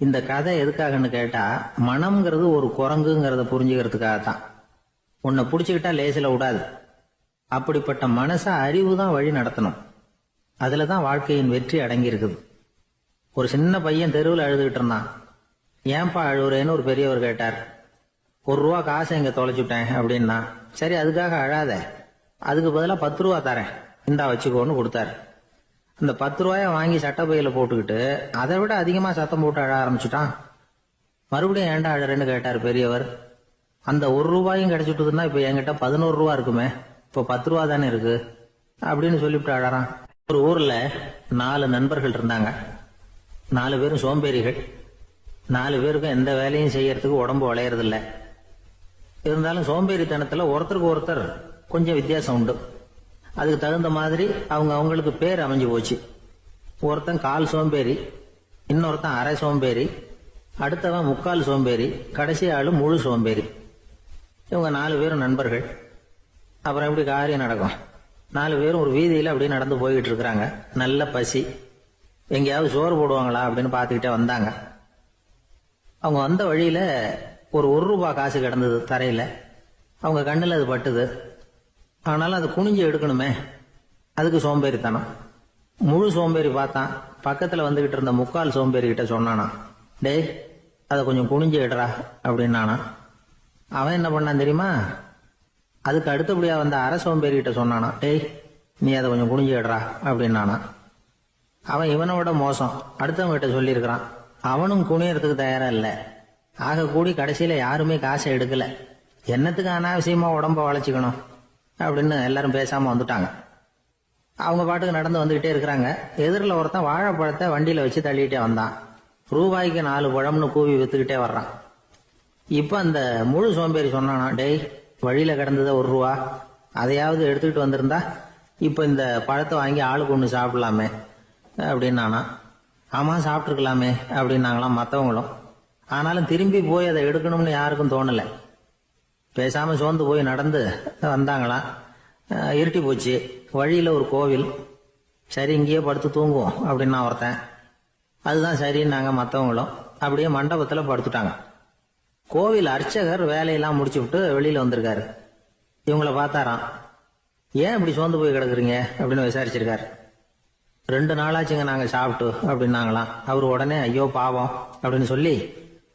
இந்த கதை எதுக்காகன்னு கேட்டா, மனம்ங்கிறது ஒரு குரங்குங்கிறத புரிஞ்சுக்கிறதுக்காகத்தான். உன்னை புடிச்சுக்கிட்டா லேசில விடாது. அப்படிப்பட்ட மனச அறிவு தான் வழி நடத்தணும். அதுலதான் வாழ்க்கையின் வெற்றி அடங்கி இருக்குது. ஒரு சின்ன பையன் தெருவில் அழுதுகிட்டு இருந்தான். ஏன்பா அழுவுறேன்னு ஒரு பெரியவர் கேட்டார். 1 ரூபா காசை இங்க தொலைச்சுட்டேன் அப்படின்னா. சரி, அதுக்காக அழாத, அதுக்கு பதிலா 10 ரூபா தரேன், இந்தா வச்சுக்கோன்னு கொடுத்தாரு. அந்த 10 ரூபாய வாங்கி சட்டப்பையில போட்டுக்கிட்டு அதை விட அதிகமா சத்தம் போட்டு அழ ஆரம்பிச்சுட்டான். மறுபடியும் ஏன்டா அழறேன்னு கேட்டார் பெரியவர். அந்த ஒரு ரூபாயும் கிடைச்சிட்டுதுன்னா இப்ப என்கிட்ட 11 ரூபா இருக்குமே, இப்ப 10 ரூபா தானே இருக்கு அப்படின்னு சொல்லிவிட்டு அழறான். ஒரு ஊர்ல 4 நண்பர்கள் இருந்தாங்க. 4 பேரும் சோம்பேறிகள். 4 பேருக்கும் எந்த வேலையும் செய்யறதுக்கு உடம்பு வளையறதில்ல. இருந்தாலும் சோம்பேறித்தனத்துல ஒருத்தருக்கு ஒருத்தர் கொஞ்சம் வித்தியாசம் உண்டு. அதுக்கு தகுந்த மாதிரி அவங்களுக்கு பேர் அமைஞ்சு போச்சு. ஒருத்தன் கால் சோம்பேறி, இன்னொருத்தன் அரை சோம்பேறி, அடுத்தவன் முக்கால் சோம்பேறி, கடைசி ஆளு முழு சோம்பேறி. இவங்க 4 பேரும் நண்பர்கள். அப்புறம் எப்படி காரியம் நடக்கும்? 4 பேரும் ஒரு வீதியில அப்படியே நடந்து போய்கிட்டு இருக்கிறாங்க. நல்ல பசி. எங்கேயாவது சோறு போடுவாங்களா அப்படின்னு பார்த்துக்கிட்டே வந்தாங்க. அவங்க வந்த வழியில ஒரு 1 ரூபாய் காசு கிடந்தது தரையில. அவங்க கண்ணுல அது பட்டுது. ஆனாலும் அது குனிஞ்சு எடுக்கணுமே, அதுக்கு சோம்பேறித்தனம். முழு சோம்பேறி பார்த்தான். பக்கத்துல வந்துகிட்டு இருந்த முக்கால் சோம்பேறி கிட்ட சொன்னானா, டேய் அதை கொஞ்சம் குனிஞ்சு எடுறா அப்படின்னானா. அவன் என்ன பண்ணான் தெரியுமா? அதுக்கு அடுத்தபடியா வந்த அரை சோம்பேறி கிட்ட சொன்னானா, டேய் நீ அதை கொஞ்சம் குனிஞ்சு எடுறா அப்படின்னானா. அவன் இவனை விட மோசம். அடுத்தவங்க கிட்ட சொல்லியிருக்கிறான். அவனும் குனியறதுக்கு தயாரா இல்ல. ஆக கூடி கடைசியில யாருமே காசை எடுக்கல. என்னத்துக்கு அனாவசியமா உடம்ப வளைச்சுக்கணும் அப்படின்னு எல்லாரும் பேசாம வந்துட்டாங்க. அவங்க பாட்டுக்கு நடந்து வந்துகிட்டே இருக்கிறாங்க. எதிரில் ஒருத்தன் வாழைப்பழத்தை வண்டியில வச்சு தள்ளிட்டே வந்தான். ரூபாய்க்கு 4 பழம்னு கூவி வித்துக்கிட்டே வர்றான். இப்ப அந்த முழு சோம்பேறி சொன்னானா, டேய் வழியில கிடந்தத 1 ரூபா, அதையாவது எடுத்துக்கிட்டு வந்திருந்தா இப்ப இந்த பழத்தை வாங்கி ஆளுக்கு ஒண்ணு சாப்பிடலாமே அப்படின்னானா. ஆமா சாப்பிட்டுருக்கலாமே அப்படின்னாங்களாம் மற்றவங்களும். ஆனாலும் திரும்பி போய் அதை எடுக்கணும்னு யாருக்கும் தோணல. பேசாம சோர்ந்து போய் நடந்து வந்தாங்களாம். இருட்டி போச்சு. வழியில ஒரு கோவில். சரி இங்கேயே படுத்து தூங்குவோம் அப்படின்னா ஒருத்தன். அதுதான் சரின்னாங்க மற்றவங்களும். அப்படியே மண்டபத்துல படுத்துட்டாங்க. கோவில் அர்ச்சகர் வேலையெல்லாம் முடிச்சு விட்டு வெளியில வந்திருக்காரு. இவங்கள பார்த்தாராம். ஏன் இப்படி சோர்ந்து போய் கிடக்குறீங்க அப்படின்னு விசாரிச்சிருக்காரு. 2 நாளாச்சுங்க நாங்க சாப்பிட்டு அப்படின்னாங்களாம். அவரு உடனே ஐயோ பாவம் அப்படின்னு சொல்லி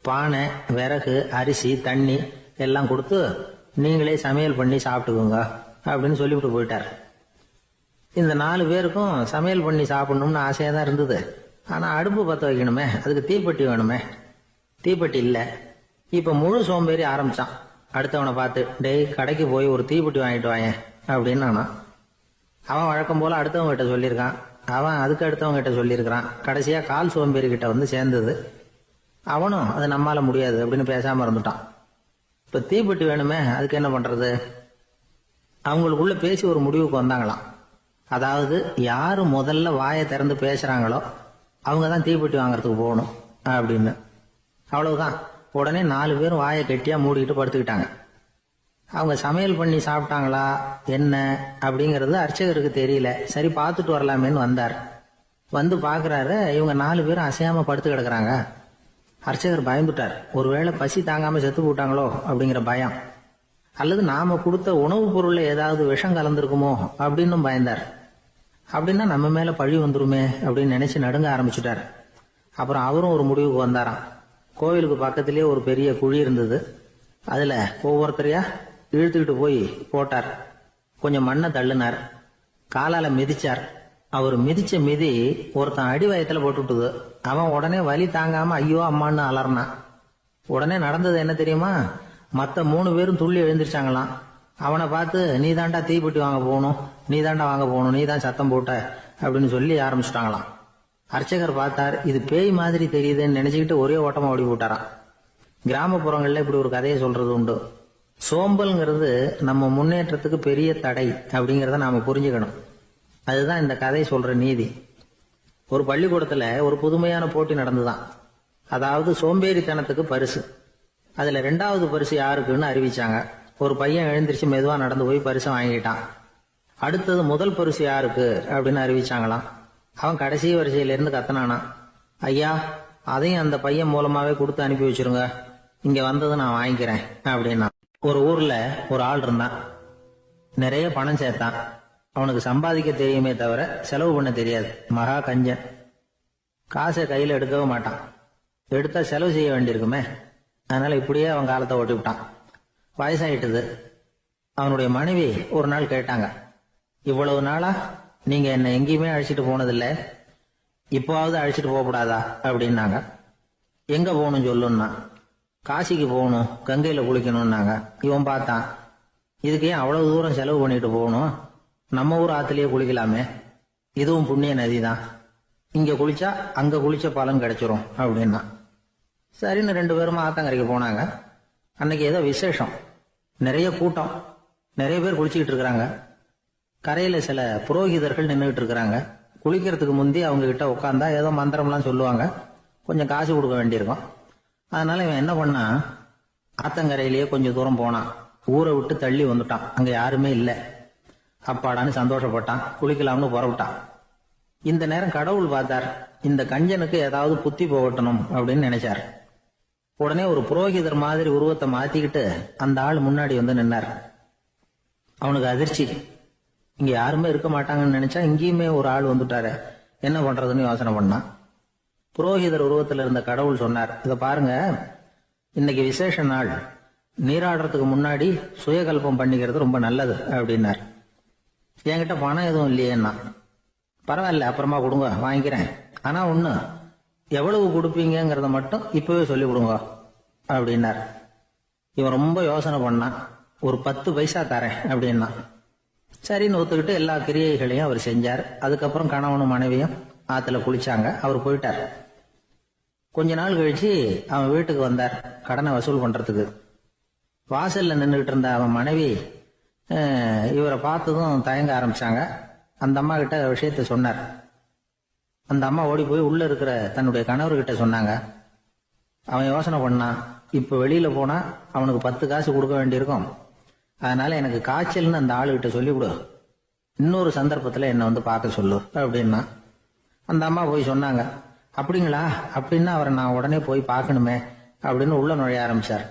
பானை, விறகு, அரிசி, தண்ணி எல்லாம் கொடுத்து நீங்களே சமையல் பண்ணி சாப்பிட்டுக்கோங்க அப்படின்னு சொல்லிவிட்டு போயிட்டார். இந்த 4 பேருக்கும் சமையல் பண்ணி சாப்பிடணும்னு ஆசையா தான் இருந்தது. ஆனா அடுப்பு பத்த வைக்கணுமே, அதுக்கு தீப்பெட்டி வேணுமே. தீப்பெட்டி இல்ல. இப்ப முழு சோம்பேறி ஆரம்பிச்சான். அடுத்தவனை பார்த்து, டேய் கடைக்கு போய் ஒரு தீப்பெட்டி வாங்கிட்டு வாங்க அப்படின்னு அவன் வழக்கம் போல அடுத்தவங்க கிட்ட சொல்லியிருக்கான். அவன் அதுக்கு அடுத்தவங்க கிட்ட சொல்லியிருக்கிறான். கடைசியா கால் சோம்பேறி கிட்ட வந்து சேர்ந்தது. அவனும் அது நம்மால முடியாது அப்படின்னு பேசாம இருந்துட்டான். இப்ப தீப்பெட்டி வேணுமே, அதுக்கு என்ன பண்றது? அவங்களுக்குள்ள பேசி ஒரு முடிவுக்கு வந்தாங்களாம். அதாவது யாரு முதல்ல வாயை திறந்து பேசுறாங்களோ அவங்கதான் தீப்பெட்டி வாங்கறதுக்கு போகணும் அப்படின்னு. அவ்வளவுதான். உடனே 4 பேரும் வாயை கெட்டியா மூடிக்கிட்டு படுத்துக்கிட்டாங்க. அவங்க சமையல் பண்ணி சாப்பிட்டாங்களா என்ன அப்படிங்கறது அர்ச்சகருக்கு தெரியல. சரி பார்த்துட்டு வரலாமேன்னு வந்தார். வந்து பாக்குறாரு, இவங்க 4 பேரும் அசையாம படுத்து கிடக்குறாங்க. அர்ச்சகர் பயந்துட்டார். ஒருவேளை பசி தாங்காம செத்து போட்டாங்களோ அப்படிங்கிற பயம், அல்லது நாம கொடுத்த உணவுப் பொருள்ல ஏதாவது விஷம் கலந்துருக்குமோ அப்படின்னு பயந்தார். அப்படின்னா நம்ம மேல பழி வந்துருமே அப்படின்னு நினைச்சு நடுங்க ஆரம்பிச்சுட்டார். அப்புறம் அவரும் ஒரு முடிவுக்கு வந்தாராம். கோவிலுக்கு பக்கத்திலேயே ஒரு பெரிய குழி இருந்தது. அதுல ஒவ்வொருத்தரையா இழுத்துக்கிட்டு போய் போட்டார். கொஞ்சம் மண்ணை தள்ளினார். காலால மிதிச்சார். அவர் மிதிச்ச மிதி ஒருத்தன் அடி வயத்துல போட்டுவிட்டது. அவன் உடனே வலி தாங்காம ஐயோ அம்மான்னு அலறினான். உடனே நடந்தது என்ன தெரியுமா? மத்த 3 பேரும் துள்ளி எழுந்திருச்சாங்களாம். அவனை பார்த்து நீ தாண்டா தீப்பெட்டி வாங்க போகணும், நீ தாண்டா வாங்க போகணும், நீ தான் சத்தம் போட்ட அப்படின்னு சொல்லி ஆரம்பிச்சுட்டாங்களாம். அர்ச்சகர் பார்த்தார். இது பேய் மாதிரி தெரியுதுன்னு நினைச்சுக்கிட்டு ஒரே ஓட்டமா ஓடி போட்டாராம். கிராமப்புறங்கள்ல இப்படி ஒரு கதையை சொல்றது உண்டு. சோம்பல்ங்கிறது நம்ம முன்னேற்றத்துக்கு பெரிய தடை அப்படிங்கறத நாம புரிஞ்சுக்கணும். அதுதான் இந்த கதை சொல்ற நீதி. ஒரு பள்ளிக்கூடத்துல ஒரு புதுமையான போட்டி நடந்துதான். அதாவது சோம்பேறித்தனத்துக்கு பரிசு. அதுல 2வது பரிசு யாருக்குன்னு அறிவிச்சாங்க. ஒரு பையன் எழுந்திருச்சு மெதுவா நடந்து போய் பரிசை வாங்கிட்டான். அடுத்தது முதல் பரிசு யாருக்கு அப்படின்னு அறிவிச்சாங்களாம். அவன் கடைசி வரிசையில இருந்து கத்தனானா, ஐயா அதையும் அந்த பையன் மூலமாவே கொடுத்து அனுப்பி வச்சிருங்க, இங்க வந்தது நான் வாங்கிக்கிறேன் அப்படின்னா. ஒரு ஊர்ல ஒரு ஆள் இருந்தான். நிறைய பணம் சேர்த்தான். அவனுக்கு சம்பாதிக்க தெரியுமே தவிர செலவு பண்ண தெரியாது. மகா கஞ்சன். காசை கையில எடுக்கவே மாட்டான். எடுத்தா செலவு செய்ய வேண்டியிருக்குமே. அதனால இப்படியே அவன் காலத்தை ஓட்டி விட்டான். வயசாயிட்டது. அவனுடைய மனைவி ஒரு நாள் கேட்டாங்க, இவ்வளவு நாளா நீங்க என்ன எங்கேயுமே அழைச்சிட்டு போனதில்ல, இப்போவாவது அழைச்சிட்டு போகக்கூடாதா அப்படின்னாங்க. எங்க போகணும் சொல்லுன்னா. காசிக்கு போகணும், கங்கையில குளிக்கணும்னாங்க. இவன் பார்த்தான், இதுக்கு ஏன் அவ்வளவு தூரம் செலவு பண்ணிட்டு போகணும், நம்ம ஊர் ஆத்துலயே குளிக்கலாமே, இதுவும் புண்ணிய நதி தான், இங்க குளிச்சா அங்க குளிச்ச பலன் கிடைச்சிரும் அப்படின்னா. சரின்னு 2 பேரும் ஆத்தங்கரைக்கு போனாங்க. அன்னைக்கு ஏதோ விசேஷம், நிறைய கூட்டம், நிறைய பேர் குளிச்சுக்கிட்டு இருக்கிறாங்க. கரையில சில புரோகிதர்கள் நின்றுகிட்டு இருக்கிறாங்க. குளிக்கிறதுக்கு முந்தி அவங்க கிட்ட உட்காந்தா ஏதோ மந்திரம்லாம் சொல்லுவாங்க, கொஞ்சம் காசு கொடுக்க வேண்டியிருக்கும். அதனால இவன் என்ன பண்ணா, ஆத்தங்கரையிலேயே கொஞ்சம் தூரம் போனான். ஊரை விட்டு தள்ளி வந்துட்டான், அங்க யாருமே இல்லை. அப்பாடான்னு சந்தோஷப்பட்டான், குளிக்கலாம்னு புறப்பட்டான். இந்த நேரம் கடவுள் பார்த்தார், இந்த கஞ்சனுக்கு ஏதாவது புத்தி போகட்டணும் அப்படின்னு நினைச்சார். உடனே ஒரு புரோகிதர் மாதிரி உருவத்தை மாத்திக்கிட்டு அந்த ஆள் முன்னாடி வந்து நின்னார். அவனுக்கு அதிர்ச்சி, இங்க யாருமே இருக்க மாட்டாங்கன்னு நினைச்சா இங்கேயுமே ஒரு ஆள் வந்துட்டாரு, என்ன பண்றதுன்னு யோசனை பண்ணான். புரோகிதர் உருவத்தில் இருந்த கடவுள் சொன்னார், இத பாருங்க, இன்னைக்கு விசேஷ நாள், நீராடுறதுக்கு முன்னாடி சுயகல்பம் பண்ணிக்கிறது ரொம்ப நல்லது அப்படின்னார். என்கிட்ட பணம் எதுவும் இல்லையேன்னா. பரவாயில்ல, அப்புறமா கொடுங்க, வாங்கிக்கிறேன். ஆனா ஒண்ணு, எவ்வளவு கொடுப்பீங்கிறத மட்டும் இப்பவே சொல்லி கொடுங்க அப்படின்னார். இவன் ரொம்ப யோசனை பண்ணான், ஒரு 10 பைசா தரேன் அப்படின்னா. சரின்னு ஒத்துக்கிட்டு எல்லா கிரியைகளையும் அவர் செஞ்சார். அதுக்கப்புறம் கணவனும் மனைவியும் ஆத்துல குளிச்சாங்க. அவர் போயிட்டார். கொஞ்ச நாள் கழிச்சு அவன் வீட்டுக்கு வந்தார், கடனை வசூல் பண்றதுக்கு. வாசல்ல நின்றுகிட்டு இருந்த அவன் மனைவி இவரை பார்த்ததும் தயங்க ஆரம்பிச்சாங்க. அந்த அம்மா கிட்ட விஷயத்த சொன்னார். அந்த அம்மா ஓடி போய் உள்ள இருக்கிற தன்னுடைய கணவர்கிட்ட சொன்னாங்க. அவன் யோசனை பண்ணான், இப்ப வெளியில போனா அவனுக்கு 10 காசு கொடுக்க வேண்டியிருக்கும், அதனால எனக்கு காய்ச்சல்னு அந்த ஆளுகிட்ட சொல்லிவிடு, இன்னொரு சந்தர்ப்பத்துல என்ன வந்து பார்க்க சொல்லு அப்படின்னா. அந்த அம்மா போய் சொன்னாங்க. அப்படிங்களா, அப்படின்னா அவரை நான் உடனே போய் பார்க்கணுமே அப்படின்னு உள்ள நுழைய ஆரம்பிச்சார்.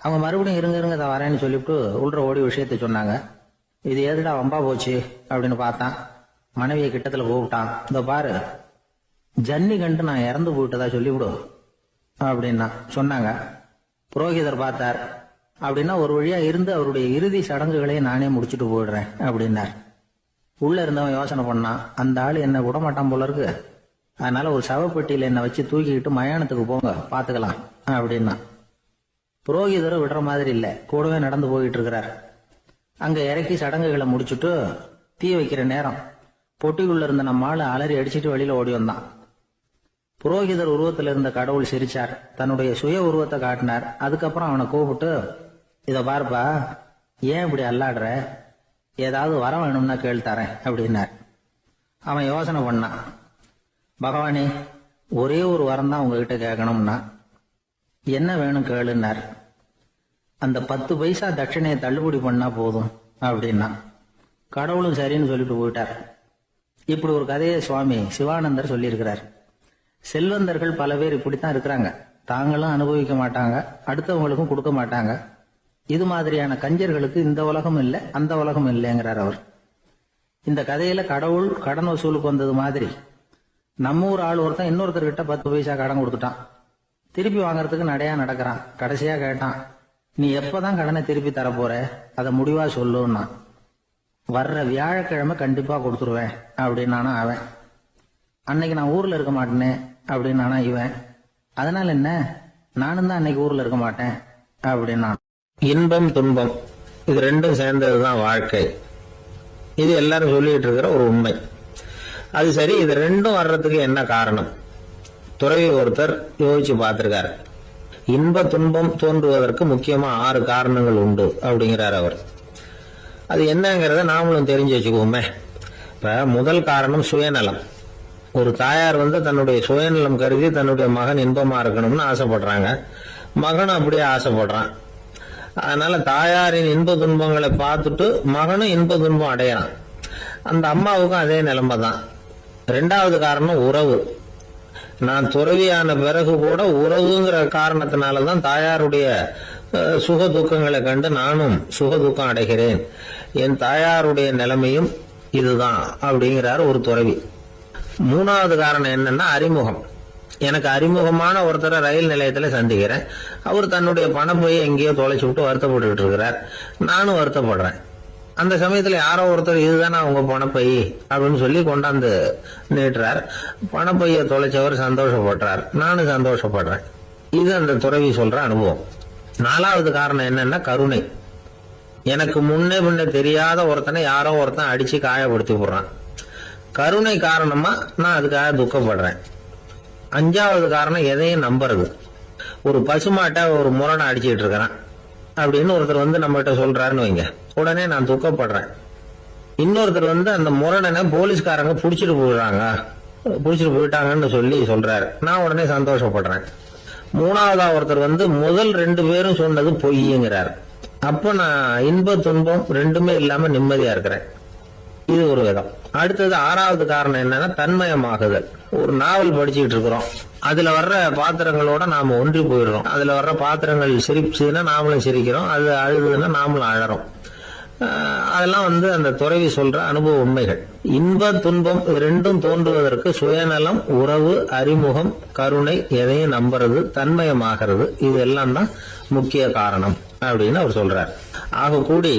அவங்க மறுபடியும் இருங்க வரேன்னு சொல்லிவிட்டு உள்ள ஓடி விஷயத்த சொன்னாங்க. இது எதுடா வம்பா போச்சு அப்படின்னு பார்த்தான். மனைவியை கிட்டத்துல கூப்பிட்டான், இந்த பாரு, ஜன்னி கண்டு நான் இறந்து போயிட்டதா சொல்லிவிடு அப்படின்னா சொன்னாங்க. புரோகிதர் பார்த்தார். அப்படின்னா ஒரு வழியா இருந்து அவருடைய இறுதி சடங்குகளையும் நானே முடிச்சுட்டு போயிடுறேன் அப்படின்னார். உள்ள இருந்தவன் யோசனை பண்ணான், அந்த ஆள் என்ன விட மாட்டான் போல இருக்கு, அதனால ஒரு சவப்பெட்டியில என்ன வச்சு தூக்கிக்கிட்டு மயானத்துக்கு போங்க, பாத்துக்கலாம் அப்படின்னா. புரோகிதரை விடுற மாதிரி இல்ல, கூடவே நடந்து போயிட்டு இருக்கிறார். அங்க இறக்கி சடங்குகளை முடிச்சுட்டு தீ வைக்கிற நேரம் பொட்டிக்குள்ள இருந்த நம்ம ஆளு அலறி அடிச்சுட்டு வெளியில ஓடி வந்தான். புரோகிதர் உருவத்தில் இருந்த கடவுள் சிரிச்சார், தன்னுடைய சுய உருவத்தை காட்டினார். அதுக்கப்புறம் அவனை கூப்பிட்டு, இத பாருப்பா, ஏன் இப்படி அல்லாடுற, ஏதாவது வரம் வேணும்னா கேள் தரேன் அப்படின்னார். அவன் யோசனை பண்ணான், பகவானே, ஒரே ஒரு வரம் தான் உங்ககிட்ட கேட்கணும்னா. என்ன வேணும் கேளுன்னார். அந்த 10 பைசா தட்சணையை தள்ளுபடி பண்ணா போதும் அப்படின்னா. கடவுளும் சரின்னு சொல்லிட்டு போயிட்டார். இப்படி ஒரு கதையை சுவாமி சிவானந்தர் சொல்லியிருக்கிறார். செல்வந்தர்கள் பல பேர் இப்படித்தான் இருக்கிறாங்க, தாங்களும் அனுபவிக்க மாட்டாங்க, அடுத்தவங்களுக்கும் கொடுக்க மாட்டாங்க. இது மாதிரியான கஞ்சர்களுக்கு இந்த உலகம் இல்லை, அந்த உலகம் இல்லைங்கிறார் அவர். இந்த கதையில கடவுள் கடன் வசூலுக்கு வந்தது மாதிரி நம்ம ஊர் ஆள் ஒருத்தன் இன்னொருத்தர்கிட்ட 10 பைசா கடன் கொடுத்துட்டான். திருப்பி வாங்கறதுக்கு நடையா நடக்கிறான். கடைசியா கேட்டான், நீ எப்பதான் கடனை திருப்பி தரப்போற, அதை முடிவா சொல்லுன்னா. வர்ற வியாழக்கிழமை கண்டிப்பா கொடுத்துருவேன் அப்படின்னானா அவன். அன்னைக்கு நான் ஊர்ல இருக்க மாட்டேனே அப்படின்னானா இவன். அதனால என்ன, நானும் தான் அன்னைக்கு ஊர்ல இருக்க மாட்டேன் அப்படின்னா. இன்பம் துன்பம் இது ரெண்டும் சேர்ந்ததுதான் வாழ்க்கை. இது எல்லாரும் சொல்லிட்டு இருக்கிற ஒரு உண்மை. அது சரி, இது ரெண்டும் வர்றதுக்கு என்ன காரணம்? துறவி ஒருத்தர் யோசிச்சு பார்த்திருக்காரு. இன்ப துன்பம் தோன்றுவதற்கு முக்கியமா 6 காரணங்கள் உண்டு அப்படிங்கிறார் அவர். அது என்னங்கிறத நாமளும் தெரிஞ்சு வச்சுக்குவோமே. இப்ப முதல் காரணம் சுயநலம். ஒரு தாயார் தன்னுடைய சுயநலம் கருதி தன்னுடைய மகன் இன்பமா இருக்கணும்னு ஆசைப்படுறாங்க. மகனும் அப்படியே ஆசைப்படுறான். அதனால தாயாரின் இன்ப துன்பங்களை பார்த்துட்டு மகனும் இன்ப துன்பம் அடையறான். அந்த அம்மாவுக்கும் அதே நிலைமை தான். 2வது காரணம் உறவு. நான் துறவியான பிறகு கூட உறவுங்கிற காரணத்தினாலதான் தாயாருடைய சுக துக்கங்களை கண்டு நானும் சுக துக்கம் அடைகிறேன். என் தாயாருடைய நிலைமையும் இதுதான் அப்படிங்கிறார் ஒரு துறவி. 3வது காரணம் என்னன்னா அறிமுகம். எனக்கு அறிமுகமான ஒருத்தரை ரயில் நிலையத்துல சந்திக்கிறேன். அவர் தன்னுடைய பணப்பையை எங்கேயோ தொலைச்சு விட்டு வருத்தப்பட்டு இருக்கிறார். நானும் வருத்தப்படுறேன். அந்த சமயத்துல யாரோ ஒருத்தர் இதுதானே அவங்க பணப்பை அப்படின்னு சொல்லி கொண்டாந்து நீட்டுறார். பணப்பைய தொலைச்சவர் சந்தோஷப்படுறார், நானும் சந்தோஷப்படுறேன். இது அந்த துறவி சொல்ற அனுபவம். 4வது காரணம் என்னன்னா கருணை. எனக்கு முன்னே தெரியாத ஒருத்தனை யாரோ ஒருத்தன் அடிச்சு காயப்படுத்தி போடுறான். கருணை காரணமா நான் அதுக்காக துக்கப்படுறேன். 5வது காரணம் எதையும் நம்புறது. ஒரு பசுமாட்டை ஒரு முரணை அடிச்சுட்டு இருக்கிறான் அப்படின்னு ஒருத்தர் வந்து நம்மகிட்ட சொல்றாருன்னு வைங்க, உடனே நான் துக்கப்படுறேன். இன்னொருத்தர் வந்து அந்த முரணனை போலீஸ்காரங்க புடிச்சிட்டு போயிட்டாங்கன்னு சொல்லி சொல்றாரு, நான் உடனே சந்தோஷப்படுறேன். 3வதா ஒருத்தர் வந்து முதல் 2 பேரும் சொன்னது பொய்யுங்கிறார். அப்ப நான் இன்ப துன்பம் 2மே இல்லாம நிம்மதியா இருக்கிறேன். இது ஒரு விதம். அடுத்தது 6வது காரணம் என்னன்னா தன்மயமாகுதல். ஒரு நாவல் படிச்சுட்டு இருக்கிறோம், அதுல வர்ற பாத்திரங்களோட நாம ஒன்றி போயிடுறோம். அதுல வர்ற பாத்திரங்கள் சிரிச்சுன்னா நாமளும் சிரிக்கிறோம், அது அழுதுன்னா நாமளும் அழறோம். அதெல்லாம் வந்து அந்த துறவி சொல்ற அனுபவ உண்மைகள். இன்ப துன்பம் 2ம் தோன்றுவதற்கு சுயநலம், உறவு, அறிமுகம், கருணை, எதையும் நம்புறது, தன்மயமாகிறது, இது எல்லாம் தான் முக்கிய காரணம் அப்படின்னு அவர் சொல்றார். ஆக கூடி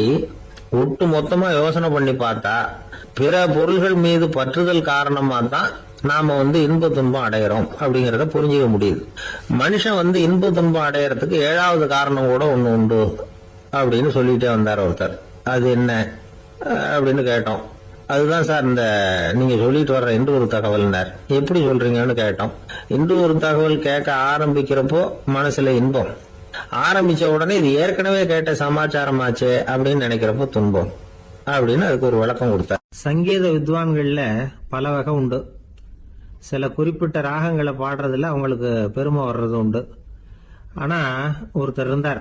ஒட்டு மொத்தமா யோசனை பண்ணி பார்த்தா பிற பொருள்கள் மீது பற்றுதல் காரணமா தான் நாம வந்து இன்ப துன்பம் அடையிறோம் அப்படிங்கறத புரிஞ்சுக்க முடியுது. மனுஷன் வந்து இன்ப துன்பம் அடையறதுக்கு 7வது காரணம் கூட ஒண்ணு உண்டு அப்படின்னு சொல்லிட்டே வந்தார் ஒருத்தர். அது என்ன அப்படின்னு கேட்டோம். அதுதான் சார் இந்த நீங்க சொல்லிட்டு வர்ற இன்று ஒரு தகவல்னார். எப்படி சொல்றீங்கன்னு கேட்டோம். இன்று ஒரு தகவல் கேட்க ஆரம்பிக்கிறப்போ மனசுல இன்பம், ஆரம்பிச்ச உடனே இது ஏற்கனவே கேட்ட சமாச்சாரமாச்சே அப்படின்னு நினைக்கிறப்போ துன்பம் அப்படின்னு அதுக்கு ஒரு விளக்கம் கொடுத்தார். சங்கீத வித்வான்கள்ல பல வகை உண்டு. சில குறிப்பிட்ட ராகங்களை பாடுறதுல அவங்களுக்கு பெருமை வர்றது உண்டு. ஆனா ஒருத்தர் இருந்தார்,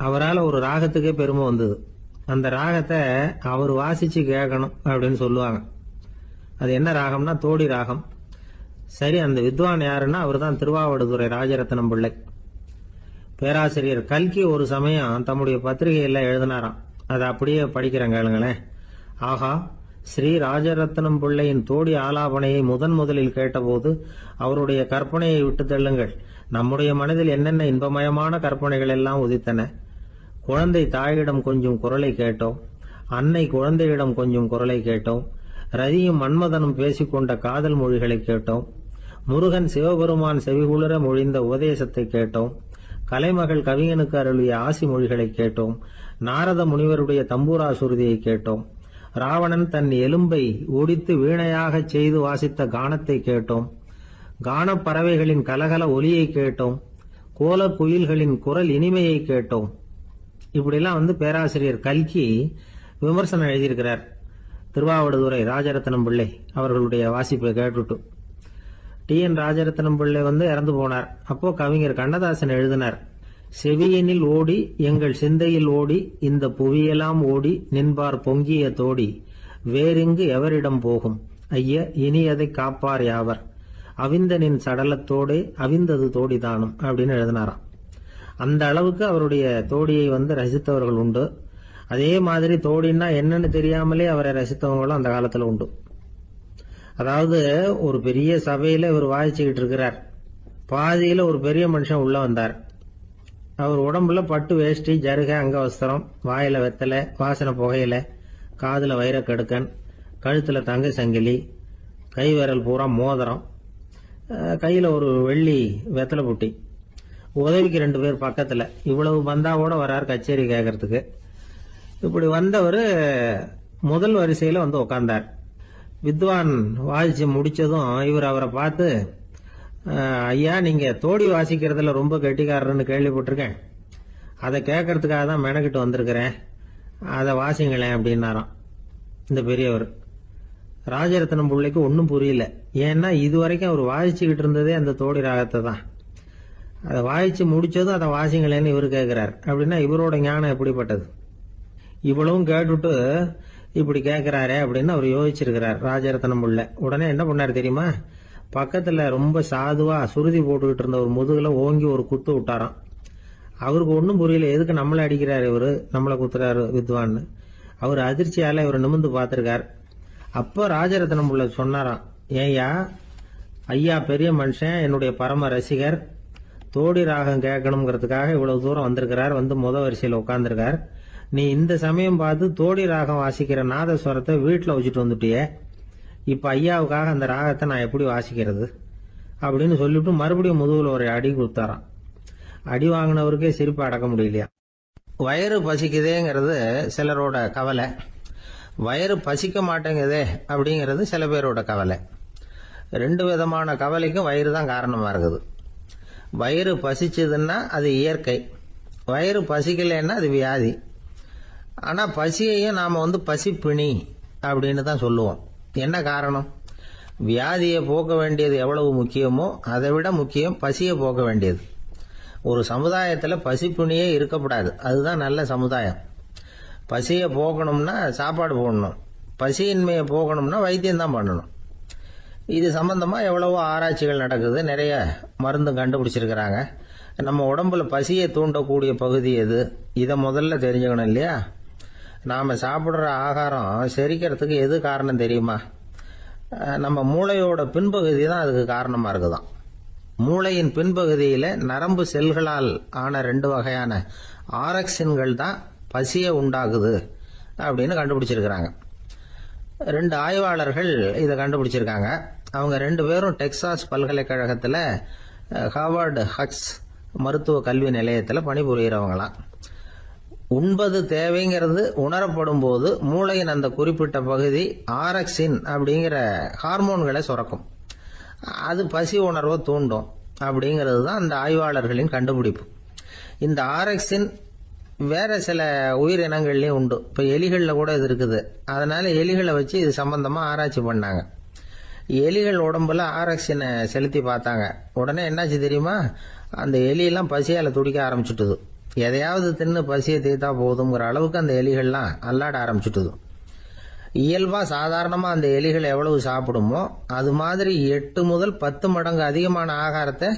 அவரால் ஒரு ராகத்துக்கே பெருமை வந்தது. அந்த ராகத்தை அவர் வாசிச்சு கேட்கணும் அப்படின்னு சொல்லுவாங்க. அது என்ன ராகம்னா தோடி ராகம். சரி, அந்த வித்வான் யாருன்னா அவர் தான் திருவாவடுதுறை ராஜரத்னம் பிள்ளை. பேராசிரியர் கல்கி ஒரு சமயம் தம்முடைய பத்திரிகையில எழுதினாராம். அதை அப்படியே படிக்கிறேன் கேளுங்களேன். ஆகா, ஸ்ரீ ராஜரத்னம் பிள்ளையின் தோடி ஆலாபனையை முதலில் கேட்டபோது அவருடைய கற்பனையை விட்டு தள்ளுங்கள். நம்முடைய மனதில் என்னென்ன இன்பமயமான கற்பனைகள் எல்லாம் உதித்தன. குழந்தை தாயிடம் கொஞ்சம் குரலை கேட்டோம், அன்னை குழந்தையிடம் கொஞ்சம் குரலை கேட்டோம், ரதியும் மன்மதனும் பேசிக்கொண்ட காதல் மொழிகளை கேட்டோம், முருகன் சிவபெருமான் செவிகுளிர மொழிந்த உபதேசத்தை கேட்டோம், கலைமகள் கவிஞனுக்கு அருளிய ஆசி மொழிகளை கேட்டோம், நாரத முனிவருடைய தம்பூரா சுருதியை கேட்டோம், ராவணன் தன் எலும்பை ஒடித்து வீணையாகச் செய்து வாசித்த கானத்தை கேட்டோம், கானப் பறவைகளின் கலகல ஒலியை கேட்டோம், கோல குயில்களின் குரல் இனிமையை கேட்டோம். இப்படிலாம் வந்து பேராசிரியர் கல்கி விமர்சனம் எழுதியிருக்கிறார் திருவாவடுதுறை ராஜரத்னம் பிள்ளை அவர்களுடைய வாசிப்பை கேட்டுட்டு. டி.என். ராஜரத்னம் பிள்ளை வந்து இறந்து போனார். அப்போ கவிஞர் கண்ணதாசன் எழுதினார், செவியனில் ஓடி எங்கள் சிந்தையில் ஓடி இந்த புவியெல்லாம் ஓடி நின்பார் பொங்கிய தோடி வேறிங்கு எவரிடம் போகும் ஐய இனி அதை காப்பார் யாவர் அவிந்தனின் சடலத்தோடே அவிந்தது தோடிதானும் அப்படின்னு எழுதினாராம். அந்த அளவுக்கு அவருடைய தோடியை வந்து ரசித்தவர்கள் உண்டு. அதே மாதிரி தோடின்னா என்னன்னு தெரியாமலே அவரை ரசித்தவங்களும் அந்த காலத்துல உண்டு. அதாவது ஒரு பெரிய சபையில இவர் வாசிச்சுக்கிட்டு இருக்கிறார். பாதியில ஒரு பெரிய மனுஷன் உள்ள வந்தார். அவர் உடம்புல பட்டு வேஷ்டி, ஜருக, அங்கவஸ்திரம், வாயில வெத்தலை, வாசனை புகையில, காதுல வைரக்கடுக்கன், கழுத்துல தங்க சங்கிலி, கை விரல் பூரா மோதிரம், கையில ஒரு வெள்ளி வெத்தலை புட்டி, உதவிக்கு 2 பேர் பக்கத்துல. இவ்வளவு பந்தாவோட வரார் கச்சேரி கேட்கறதுக்கு. இப்படி வந்தவர் முதல் வரிசையில வந்து உட்கார்ந்தார். வித்வான் வாசிச்சு முடிச்சதும் இவர் அவரை பார்த்து, ஐயா, நீங்க தோடி வாசிக்கிறதுல ரொம்ப கெட்டிக்காரர்னு கேள்விப்பட்டிருக்கேன், அதை கேட்கறதுக்காக தான் மெனக்கிட்டு வந்திருக்கிறேன், அதை வாசிங்களேன் அப்படின்னாராம் இந்த பெரியவர். ராஜரத்னம் பிள்ளைக்கு ஒன்றும் புரியல. ஏன்னா இதுவரைக்கும் அவர் வாசிச்சுக்கிட்டு இருந்ததே அந்த தோடி ராகத்தை தான். அதை வாசிச்சு முடிச்சதும் அதை வாசிங்களேன்னு இவர் கேட்கிறார். அப்படின்னா இவரோட ஞானம் எப்படிப்பட்டது? இவ்வளவும் கேட்டுட்டு இப்படி கேட்கிறாரே அப்படின்னு அவர் யோசிச்சிருக்கிறார் ராஜரத்னம் பிள்ளை. உடனே என்ன பண்ணாரு தெரியுமா? பக்கத்துல ரொம்ப சாதுவா சுருதி போட்டுக்கிட்டு இருந்த ஒரு முதுகுல ஓங்கி ஒரு குத்து விட்டாராம். அவருக்கு ஒன்றும் புரியல, எதுக்கு நம்மளை அடிக்கிறாரு இவரு, நம்மளை குத்துறாரு வித்வான்னு. அவர் அதிர்ச்சியால இவர் நிமிந்து பார்த்திருக்கார். அப்ப ராஜரத்னம் பிள்ளை சொன்னாராம், ஏய்யா ஐயா பெரிய மனுஷன், என்னுடைய பரம ரசிகர், தோடி ராகம் கேட்கணுங்கிறதுக்காக இவ்வளவு தூரம் வந்திருக்கிறார், வந்து வரிசையில் உட்கார்ந்துருக்கார். நீ இந்த சமயம் பார்த்து தோடி ராகம் வாசிக்கிற நாதஸ்வரத்தை வீட்டில் வச்சுட்டு வந்துட்டியே, இப்ப ஐயாவுக்காக அந்த ராகத்தை நான் எப்படி வாசிக்கிறது அப்படின்னு சொல்லிவிட்டு மறுபடியும் முதுகுல ஒரு அடி கொடுத்தாராம். அடி வாங்கினவருக்கே சிரிப்பு அடக்க முடியலையா. வயிறு பசிக்குதேங்கிறது சிலரோட கவலை, வயிறு பசிக்க மாட்டேங்குதே அப்படிங்கிறது சில பேரோட கவலை. ரெண்டு விதமான கவலைக்கும் வயிறு தான் காரணமா இருக்குது. வயிறு பசிச்சதுன்னா அது இயற்கை, வயிறு பசிக்கலைன்னா அது வியாதி. ஆனா பசியையும் நாம பசிப்பிணி அப்படின்னு தான் சொல்லுவோம். என்ன காரணம்? வியாதியை போக்க வேண்டியது எவ்வளவு முக்கியமோ அதை விட முக்கியம் பசியை போக்க வேண்டியது. ஒரு சமுதாயத்தில் பசிப்பிணியே இருக்கக்கூடாது, அதுதான் நல்ல சமுதாயம். பசியை போக்கணும்னா சாப்பாடு போடணும், பசியின்மையை போகணும்னா வைத்தியம் தான் பண்ணணும். இது சம்பந்தமா எவ்வளவோ ஆராய்ச்சிகள் நடக்குது, நிறைய மருந்து கண்டுபிடிச்சிருக்கிறாங்க. நம்ம உடம்புல பசியை தூண்டக்கூடிய பகுதி எது, இதை முதல்ல தெரிஞ்சுக்கணும் இல்லையா? நாம சாப்பிடுற ஆகாரம் செரிக்கிறதுக்கு எது காரணம் தெரியுமா? நம்ம மூளையோட பின்பகுதி தான் அதுக்கு காரணமா இருக்குதாம். மூளையின் பின்பகுதியில நரம்பு செல்களால் ஆன 2 வகையான ஆரக்சின்கள் தான் பசியை உண்டாகுது அப்படின்னு கண்டுபிடிச்சிருக்கிறாங்க. 2 ஆய்வாளர்கள் இதை கண்டுபிடிச்சிருக்காங்க. அவங்க 2 பேரும் டெக்சாஸ் பல்கலைக்கழகத்தில் ஹார்வர்டு ஹக்ஸ் மருத்துவ கல்வி நிலையத்தில் பணிபுரிகிறவங்களாம். உண்பது தேவைங்கிறது உணரப்படும் போது மூளையின் அந்த குறிப்பிட்ட பகுதி ஆரக்சின் அப்படிங்கிற ஹார்மோன்களை சுரக்கும். அது பசி உணர்வை தூண்டும் அப்படிங்கிறது தான் அந்த ஆய்வாளர்களின் கண்டுபிடிப்பு. இந்த ஆரக்சின் வேற சில உயிரினங்கள்லயும் உண்டு. இப்ப எலிகளில் கூட இது இருக்குது. அதனால எலிகளை வச்சு இது சம்பந்தமா ஆராய்ச்சி பண்ணாங்க. எலிகள் உடம்புல ஆரக்சினை செலுத்தி பார்த்தாங்க. உடனே என்னாச்சு தெரியுமா? அந்த எலியெல்லாம் பசியால துடிக்க ஆரம்பிச்சுட்டுது. எதையாவது தின்னு பசியை தீர்த்தா போதுங்கிற அளவுக்கு அந்த எலிகள்லாம் அல்லாட ஆரம்பிச்சுட்டுது. இயல்பா சாதாரணமா அந்த எலிகள் எவ்வளவு சாப்பிடுமோ அது மாதிரி 8 முதல் 10 மடங்கு அதிகமான ஆகாரத்தை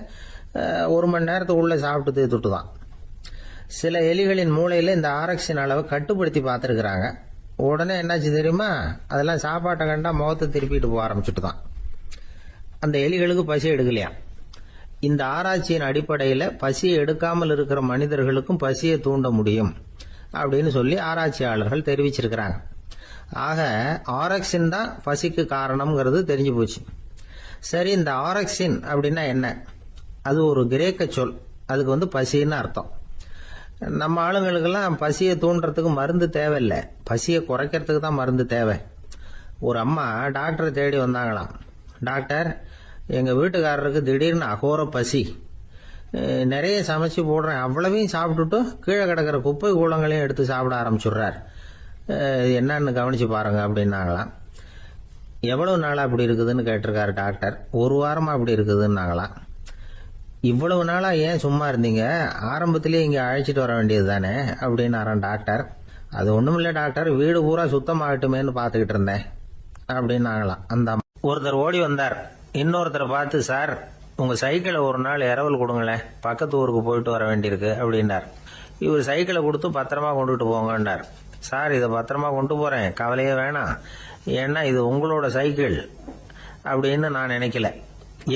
1 மணி நேரத்துக்குள்ள சாப்பிட்டு தீர்த்துட்டு தான். சில எலிகளின் மூளையில இந்த ஆரக்சின் அளவை கட்டுப்படுத்தி பார்த்துருக்குறாங்க. உடனே என்னாச்சு தெரியுமா? அதெல்லாம் சாப்பாட்டை கண்டா முகத்தை திருப்பிட்டு போக ஆரம்பிச்சுட்டு தான். அந்த எலிகளுக்கு பசி எடுக்கலையா. இந்த ஆராய்ச்சியின் அடிப்படையில் பசியை எடுக்காமல் இருக்கிற மனிதர்களுக்கும் பசியை தூண்ட முடியும் அப்படின்னு சொல்லி ஆராய்ச்சியாளர்கள் தெரிவிச்சிருக்கிறாங்க. ஆக ஆரக்சின் தான் பசிக்கு காரணம்ங்கிறது தெரிஞ்சு போச்சு. சரி, இந்த ஆரக்சின் அப்படின்னா என்ன? அது ஒரு கிரேக்க சொல். அதுக்கு பசின்னு அர்த்தம். நம்ம ஆளுங்களுக்கெல்லாம் பசியை தூண்டுறதுக்கு மருந்து தேவையில்லை, பசியை குறைக்கிறதுக்கு தான் மருந்து தேவை. ஒரு அம்மா டாக்டரை தேடி வந்தாங்களாம். டாக்டர், எங்க வீட்டுக்காரருக்கு திடீர்னு அகோர பசி, நிறைய சமைச்சு போடுறேன், அவ்வளவையும் சாப்பிட்டுட்டு கீழே கிடக்கிற குப்பை கூலங்களையும் எடுத்து சாப்பிட ஆரம்பிச்சுடுறார், என்னன்னு கவனிச்சு பாருங்க அப்படின்னாங்களாம். எவ்வளவு நாளா அப்படி இருக்குதுன்னு கேட்டிருக்காரு டாக்டர். 1 வாரமா அப்படி இருக்குதுன்னாங்களாம். இவ்வளவு நாளா ஏன் சும்மா இருந்தீங்க? ஆரம்பத்திலேயே இங்க அழைச்சிட்டு வர வேண்டியது தானே அப்படின்னாராம் டாக்டர். அது ஒண்ணும் இல்லை டாக்டர், வீடு பூரா சுத்தமாகட்டுமேன்னு பாத்துக்கிட்டு இருந்தேன் அப்படின்னாங்களாம். அந்த ஒருத்தர் ஓடி வந்தார். இன்னொருத்தரை பார்த்து, சார் உங்க சைக்கிளை ஒரு நாள் இரவல் கொடுங்களேன், பக்கத்து ஊருக்கு போயிட்டு வர வேண்டியிருக்கு அப்படின்னார். இவர் சைக்கிளை கொடுத்து பத்திரமா கொண்டுட்டு போங்கன்னார். சார், இதை பத்திரமா கொண்டு போறேன், கவலையே வேணாம், ஏன்னா இது உங்களோட சைக்கிள் அப்படின்னு நான் நினைக்கல,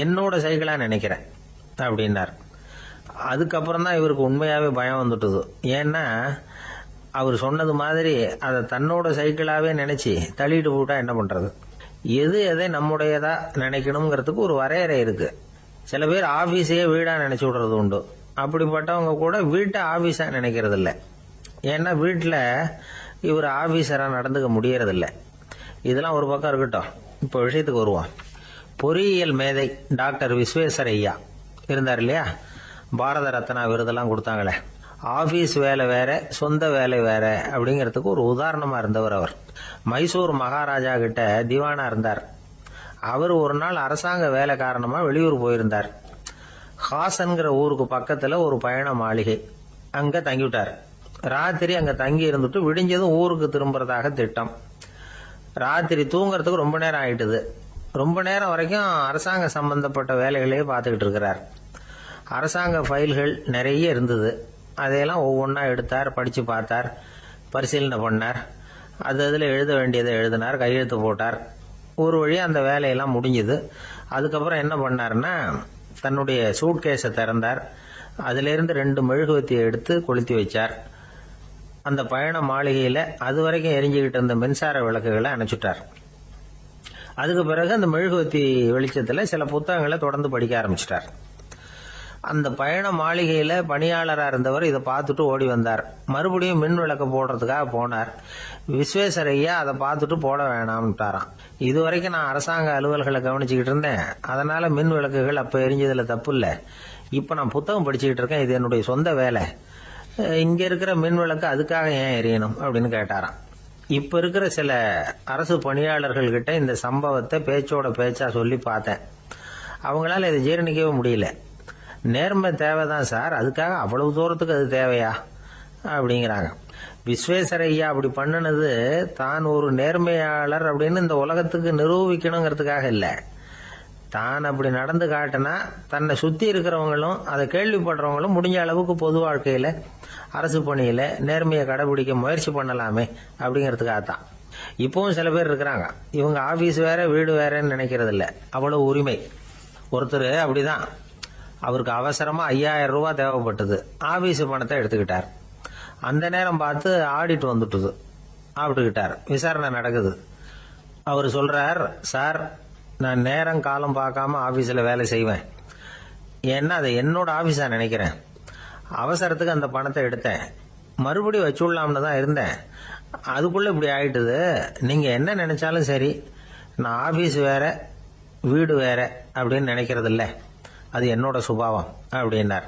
என்னோட சைக்கிளா நினைக்கிறேன் அப்படின்னார். அதுக்கப்புறம் தான் இவருக்கு உண்மையாவே பயம் வந்துட்டுது. ஏன்னா அவர் சொன்னது மாதிரி அதை தன்னோட சைக்கிளாவே நினைச்சு தள்ளிட்டு போட்டா என்ன பண்றது? எது எதை நம்முடையதா நினைக்கணுங்கிறதுக்கு ஒரு வரையறை இருக்கு. சில பேர் ஆபீஸையே வீடா நினைச்சு விடுறது உண்டு. அப்படிப்பட்டவங்க கூட வீட்டை ஆபீஸா நினைக்கிறது இல்லை. ஏன்னா வீட்டில் இவர் ஆபீசரா நடந்துக்க முடியறதில்லை. இதெல்லாம் ஒரு பக்கம் இருக்கட்டும், இப்போ விஷயத்துக்கு வருவோம். பொறியியல் மேதை டாக்டர் விஸ்வேஸ்வரய்யா இருந்தார் இல்லையா, பாரத ரத்னா விருதெல்லாம் கொடுத்தாங்களே. ஆபீஸ் வேலை வேற, சொந்த வேலை வேற அப்படிங்கிறதுக்கு ஒரு உதாரணமா இருந்தவர் அவர். மைசூர் மகாராஜா கிட்ட திவானா இருந்தார். அவர் ஒரு நாள் அரசாங்க வேலை காரணமா வெளியூர் போயிருந்தார். ஹாசன்கிற ஊருக்கு பக்கத்துல ஒரு பயண மாளிகை, அங்க தங்கிவிட்டார். ராத்திரி அங்க தங்கி இருந்துட்டு விடிஞ்சதும் ஊருக்கு திரும்புறதாக திட்டம். ராத்திரி தூங்குறதுக்கு ரொம்ப நேரம் ஆயிட்டுது. ரொம்ப நேரம் வரைக்கும் அரசாங்க சம்பந்தப்பட்ட வேலைகளையே பார்த்துக்கிட்டு இருக்கிறார். அரசாங்க ஃபைல்கள் நிறைய இருந்தது. அதையெல்லாம் ஒவ்வொன்றா எடுத்தார், படிச்சு பார்த்தார், பரிசீலனை பண்ணார். அதில் எழுத வேண்டியதை எழுதினார், கையெழுத்து போட்டார். ஒரு வழியாக அந்த வேலையெல்லாம் முடிஞ்சுது. அதுக்கப்புறம் என்ன பண்ணார்னா, தன்னுடைய சூட்கேஸை திறந்தார். அதிலிருந்து 2 மெழுகுவத்தியை எடுத்து கொளுத்தி வச்சார். அந்த பயண மாளிகையில் அது வரைக்கும் எரிஞ்சுக்கிட்டு இருந்த மின்சார விளக்குகளை அணைச்சுட்டார். அதுக்கு பிறகு அந்த மெழுகுவத்தி வெளிச்சத்துல சில புத்தகங்களை தொடர்ந்து படிக்க ஆரம்பிச்சிட்டார். அந்த பயண மாளிகையில பணியாளரா இருந்தவர் இதை பார்த்துட்டு ஓடி வந்தார். மறுபடியும் மின் விளக்க போடுறதுக்காக போனார். விஸ்வேஸ்வரையா அதை பார்த்துட்டு போட வேணாம்ட்டாராம். இதுவரைக்கும் நான் அரசாங்க அலுவல்களை கவனிச்சுக்கிட்டு இருந்தேன், அதனால மின் விளக்குகள் அப்ப எரிஞ்சதுல தப்பு இல்ல. இப்ப நான் புத்தகம் படிச்சுக்கிட்டு இருக்கேன், இது என்னுடைய சொந்த வேலை. இங்க இருக்கிற மின் விளக்கு அதுக்காக ஏன் எரியணும் அப்படின்னு கேட்டாராம். இப்ப இருக்கிற சில அரசு பணியாளர்கள் கிட்ட இந்த சம்பவத்தை பேச்சோட பேச்சா சொல்லி பார்த்தேன். அவங்களால இதை ஜீரணிக்கவே முடியல. நேர்மை தேவைதான் சார், அதுக்காக அவ்வளவு தூரத்துக்கு அது தேவையா அப்படிங்கிறாங்க. விஸ்வேஸ்வரையா அப்படி பண்ணினது தான் ஒரு நேர்மையாளர் அப்படின்னு இந்த உலகத்துக்கு நிரூபிக்கணுங்கிறதுக்காக இல்ல. தான் அப்படி நடந்து காட்டினா தன்னை சுத்தி இருக்கிறவங்களும் அதை கேள்விப்படுறவங்களும் முடிஞ்ச அளவுக்கு பொது வாழ்க்கையில அரசு பணியில நேர்மையை கடைபிடிக்க முயற்சி பண்ணலாமே அப்படிங்கிறதுக்காகத்தான். இப்பவும் சில பேர் இருக்கிறாங்க, இவங்க ஆபீஸ் வேற வீடு வேறன்னு நினைக்கிறது இல்ல, அவ்வளவு உரிமை. ஒருத்தர் அப்படிதான், அவருக்கு அவசரமா 5000 ரூபாய் தேவைப்பட்டது. ஆபீஸ் பணத்தை எடுத்துக்கிட்டார். அந்த நேரம் பார்த்து ஆடிட் வந்துட்டுது. ஆப்பிட்டுக்கிட்டார். விசாரணை நடக்குது. அவர் சொல்றார், சார் நான் நேரம் காலம் பார்க்காம ஆபீஸ்ல வேலை செய்வேன், ஏன்னா அதை என்னோட ஆபீஸா நினைக்கிறேன். அவசரத்துக்கு அந்த பணத்தை எடுத்தேன், மறுபடியும் வச்சுடலாம்னு தான் இருந்தேன், அதுக்குள்ள இப்படி ஆயிட்டுது. நீங்க என்ன நினைச்சாலும் சரி, நான் ஆபீஸ் வேற வீடு வேற அப்படின்னு நினைக்கிறது இல்ல, அது என்னோட சுபாவம் அப்படின்னார்.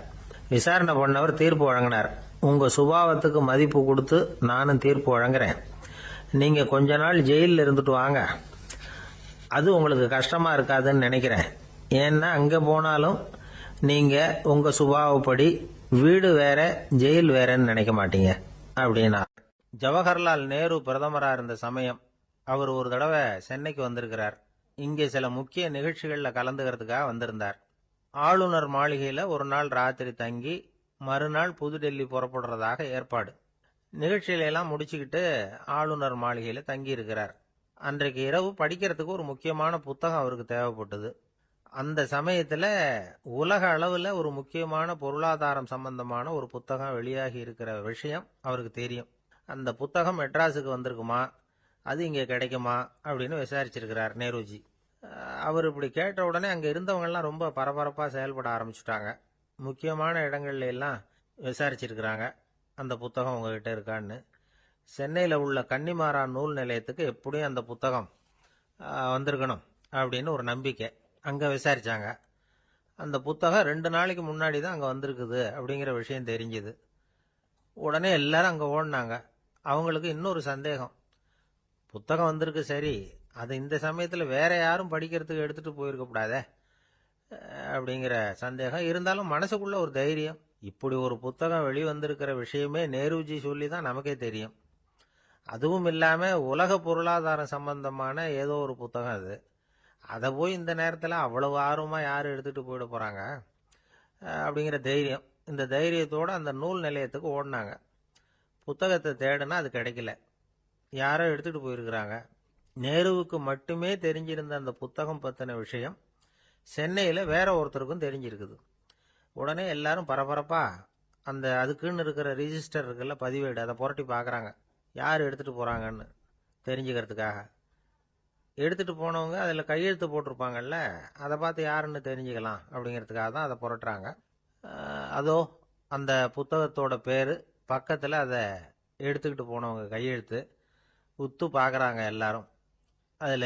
விசாரணை பண்ணவர் தீர்ப்பு வழங்கினார். உங்க சுபாவத்துக்கு மதிப்பு கொடுத்து நானும் தீர்ப்பு வழங்குறேன். நீங்க கொஞ்ச நாள் ஜெயிலில் இருந்துட்டு வாங்க, அது உங்களுக்கு கஷ்டமா இருக்காதுன்னு நினைக்கிறேன். ஏன்னா அங்க போனாலும் நீங்க உங்க சுபாவப்படி வீடு வேற ஜெயில் வேறன்னு நினைக்க மாட்டீங்க அப்படின்னா. ஜவஹர்லால் நேரு பிரதமரா இருந்த சமயம் அவர் ஒரு தடவை சென்னைக்கு வந்திருக்கிறார். இங்கே சில முக்கிய நிகழ்ச்சிகள்ல கலந்துக்கிறதுக்காக வந்திருந்தார். ஆளுநர் மாளிகையில ஒரு நாள் ராத்திரி தங்கி மறுநாள் புதுடெல்லி புறப்படுறதாக ஏற்பாடு. நிகழ்ச்சியில எல்லாம் முடிச்சுக்கிட்டு ஆளுநர் மாளிகையில தங்கி இருக்கிறார். அன்றைக்கு இரவு படிக்கிறதுக்கு ஒரு முக்கியமான புத்தகம் அவருக்கு தேவைப்பட்டது. அந்த சமயத்துல உலக அளவுல ஒரு முக்கியமான பொருளாதாரம் சம்பந்தமான ஒரு புத்தகம் வெளியாகி இருக்கிற விஷயம் அவருக்கு தெரியும். அந்த புத்தகம் மெட்ராஸுக்கு வந்திருக்குமா, அது இங்க கிடைக்குமா அப்படின்னு விசாரிச்சிருக்கிறார் நேருஜி. அவர் இப்படி கேட்ட உடனே அங்க இருந்தவங்க எல்லாம் ரொம்ப பரபரப்பா செயல்பட ஆரம்பிச்சுட்டாங்க. முக்கியமான இடங்கள்ல எல்லாம் விசாரிச்சிருக்கிறாங்க, அந்த புத்தகம் உங்ககிட்ட இருக்கான்னு. சென்னையில உள்ள கன்னிமாரா நூல் நிலையத்துக்கு எப்படியும் அந்த புத்தகம் வந்திருக்கணும் அப்படின்னு ஒரு நம்பிக்கை. அங்க விசாரிச்சாங்க. அந்த புத்தகம் 2 நாளைக்கு முன்னாடி தான் அங்க வந்திருக்குது அப்படிங்கிற விஷயம் தெரிஞ்சுது. உடனே எல்லாரும் அங்க ஓடினாங்க. அவங்களுக்கு இன்னொரு சந்தேகம், புத்தகம் வந்திருக்கு சரி, அது இந்த சமயத்துல வேற யாரும் படிக்கிறதுக்கு எடுத்துட்டு போயிருக்க கூடாதே அப்படிங்கிற சந்தேகம் இருந்தாலும் மனசுக்குள்ள ஒரு தைரியம். இப்படி ஒரு புத்தகம் வெளிவந்திருக்கிற விஷயமே நேருஜி சொல்லி தான் நமக்கே தெரியும். அதுவும் இல்லாம உலக பொருளாதாரம் சம்பந்தமான ஏதோ ஒரு புத்தகம் அது. அதை போய் இந்த நேரத்துல அவ்வளவு ஆர்வமா யாரு எடுத்துட்டு போயிட போறாங்க அப்படிங்கிற தைரியம். இந்த தைரியத்தோட அந்த நூல் நிலையத்துக்கு ஓடினாங்க. புத்தகத்தை தேடுனா அது கிடைக்கல, யாரோ எடுத்துட்டு போயிருக்கிறாங்க. நேருவுக்கு மட்டுமே தெரிஞ்சிருந்த அந்த புத்தகம் பத்தின விஷயம் சென்னையில வேற ஒருத்தருக்கும் தெரிஞ்சிருக்குது. உடனே எல்லாரும் பரபரப்பா அந்த அதுக்குன்னு இருக்கிற ரிஜிஸ்டர் இருக்குல்ல, பதிவேடு, அதை புரட்டி பாக்குறாங்க, யார் எடுத்துட்டு போறாங்கன்னு தெரிஞ்சுக்கிறதுக்காக. எடுத்துட்டு போனவங்க அதுல கையெழுத்து போட்டிருப்பாங்கல்ல, அதை பார்த்து யாருன்னு தெரிஞ்சுக்கலாம் அப்படிங்கிறதுக்காக தான் அதை புரட்டுறாங்க. அதோ அந்த புத்தகத்தோட பேரு பக்கத்துல அதை எடுத்துக்கிட்டு போனவங்க கையெழுத்து. உத்து பாக்குறாங்க எல்லாரும். அதுல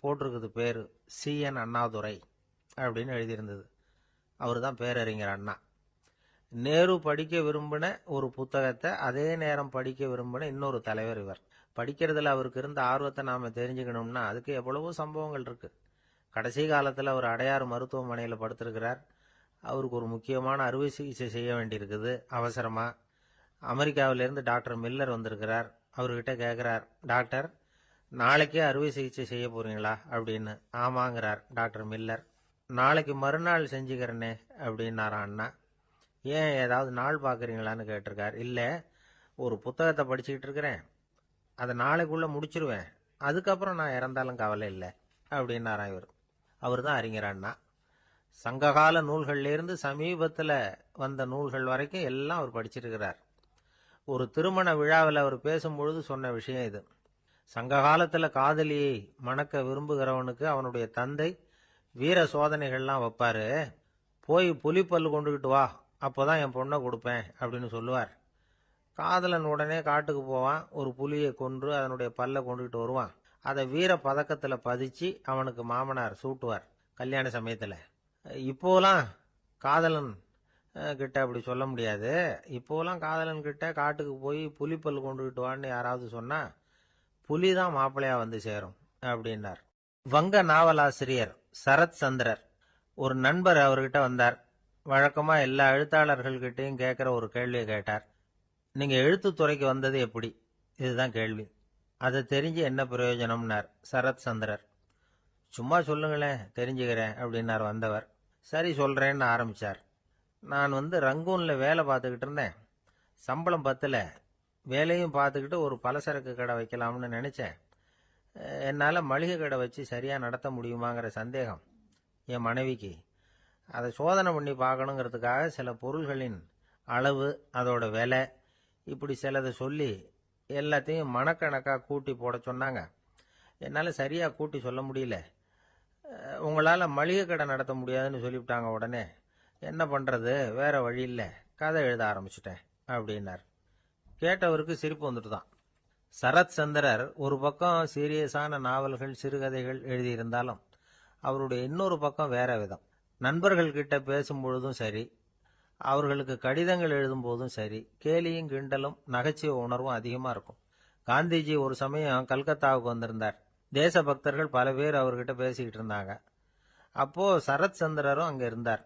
போட்டிருக்குது பேரு CN அண்ணாதுரை அப்படின்னு எழுதியிருந்தது. அவரு தான் பேரறிஞர் அண்ணா. நேரு படிக்க விரும்பின ஒரு புத்தகத்தை அதே நேரம் படிக்க விரும்பின இன்னொரு தலைவர் இவர். படிக்கிறதுல அவருக்கு இருந்த ஆர்வத்தை நாம தெரிஞ்சுக்கணும்னா அதுக்கு எவ்வளவோ சம்பவங்கள் இருக்கு. கடைசி காலத்துல அவர் அடையாறு மருத்துவமனையில படுத்திருக்கிறார். அவருக்கு ஒரு முக்கியமான அறுவை சிகிச்சை செய்ய வேண்டியிருக்குது அவசரமா. அமெரிக்காவிலிருந்து டாக்டர் மில்லர் வந்திருக்கிறார். அவர்கிட்ட கேட்கிறார், டாக்டர் நாளைக்கே அறுவை சிகிச்சை செய்ய போறீங்களா அப்படின்னு. ஆமாங்கிறார் டாக்டர் மில்லர். நாளைக்கு மறுநாள் செஞ்சுக்கிறனே அப்படின்னாராம் அண்ணா. ஏன் ஏதாவது நாள் பாக்குறீங்களான்னு கேட்டிருக்கார். இல்ல, ஒரு புத்தகத்தை படிச்சுக்கிட்டு இருக்கிறேன், அதை நாளைக்குள்ள முடிச்சிருவேன், அதுக்கப்புறம் நான் இறந்தாலும் கவலை இல்லை அப்படின்னாராம் இவர். அவர் தான் அறிஞர் அண்ணா. சங்ககால நூல்கள்ல இருந்து சமீபத்துல வந்த நூல்கள் வரைக்கும் எல்லாம் அவர் படிச்சிருக்கிறார். ஒரு திருமண விழாவில் அவர் பேசும்பொழுது சொன்ன விஷயம் இது. சங்க காலத்துல காதலியை மணக்க விரும்புகிறவனுக்கு அவனுடைய தந்தை வீர சோதனைகள்லாம் வைப்பாரு. போய் புலிப்பல்லு கொண்டுகிட்டு வா, அப்போதான் என் பொண்ணை கொடுப்பேன் அப்படின்னு சொல்லுவார். காதலன் உடனே காட்டுக்கு போவான், ஒரு புலியை கொன்று அதனுடைய பல்லை கொண்டுகிட்டு வருவான். அதை வீர பதக்கத்துல பதிச்சு அவனுக்கு மாமனார் சூட்டுவார் கல்யாண சமயத்துல. இப்போலாம் காதலன் கிட்ட அப்படி சொல்ல முடியாது. இப்போலாம் காதலன் கிட்ட காட்டுக்கு போய் புலிப்பல் கொண்டுகிட்டு வான்னு யாராவது சொன்னா புலி தான் மாப்பிள்ளையா வந்து சேரும் அப்படின்னார். வங்க நாவலாசிரியர் சரத் சந்திரர் ஒரு நண்பர் அவர்கிட்ட வந்தார். வழக்கமா எல்லா எழுத்தாளர்கள்கிட்டையும் கேட்கிற ஒரு கேள்வியை கேட்டார். நீங்க எழுத்துத்துறைக்கு வந்தது எப்படி? இதுதான் கேள்வி. அதை தெரிஞ்சு என்ன பிரயோஜனம்னார் சரத் சந்திரர். சும்மா சொல்லுங்களேன், தெரிஞ்சுக்கிறேன் அப்படின்னார் வந்தவர். சரி சொல்றேன்னு ஆரம்பிச்சார். நான் ரங்கூன்ல வேலை பார்த்துக்கிட்டு இருந்தேன். சம்பளம் பத்தல. வேலையும் பார்த்துக்கிட்டு ஒரு பலசரக்கு கடை வைக்கலாம்னு நினைச்சேன். என்னால் மளிகை கடை வச்சு சரியாக நடத்த முடியுமாங்கிற சந்தேகம் என் மனைவிக்கு. அதை சோதனை பண்ணி பார்க்கணுங்கிறதுக்காக சில பொருள்களின் அளவு, அதோட விலை, இப்படி சிலதை சொல்லி எல்லாத்தையும் மனக்கணக்காக கூட்டி போட சொன்னாங்க. என்னால் சரியாக கூட்டி சொல்ல முடியல. உங்களால் மளிகை கடை நடத்த முடியாதுன்னு சொல்லிவிட்டாங்க. உடனே என்ன பண்ணுறது, வேற வழி இல்லை, கதை எழுத ஆரம்பிச்சிட்டேன் அப்படின்னார். கேட்டவருக்கு சிரிப்பு வந்துட்டு தான். சரத் சந்திரர் ஒரு பக்கம் சீரியஸான நாவல்கள், சிறுகதைகள் எழுதியிருந்தாலும் அவருடைய இன்னொரு பக்கம் வேற விதம். நண்பர்கள் கிட்ட பேசும்பொழுதும் சரி, அவர்களுக்கு கடிதங்கள் எழுதும் போதும் சரி, கேலியும் கிண்டலும் நகைச்சுவை உணர்வும் அதிகமாக இருக்கும். காந்திஜி ஒரு சமயம் கல்கத்தாவுக்கு வந்திருந்தார். தேசபக்தர்கள் பல பேர் அவர்கிட்ட பேசிக்கிட்டு இருந்தாங்க. அப்போ சரத் சந்திரரும் அங்க இருந்தார்.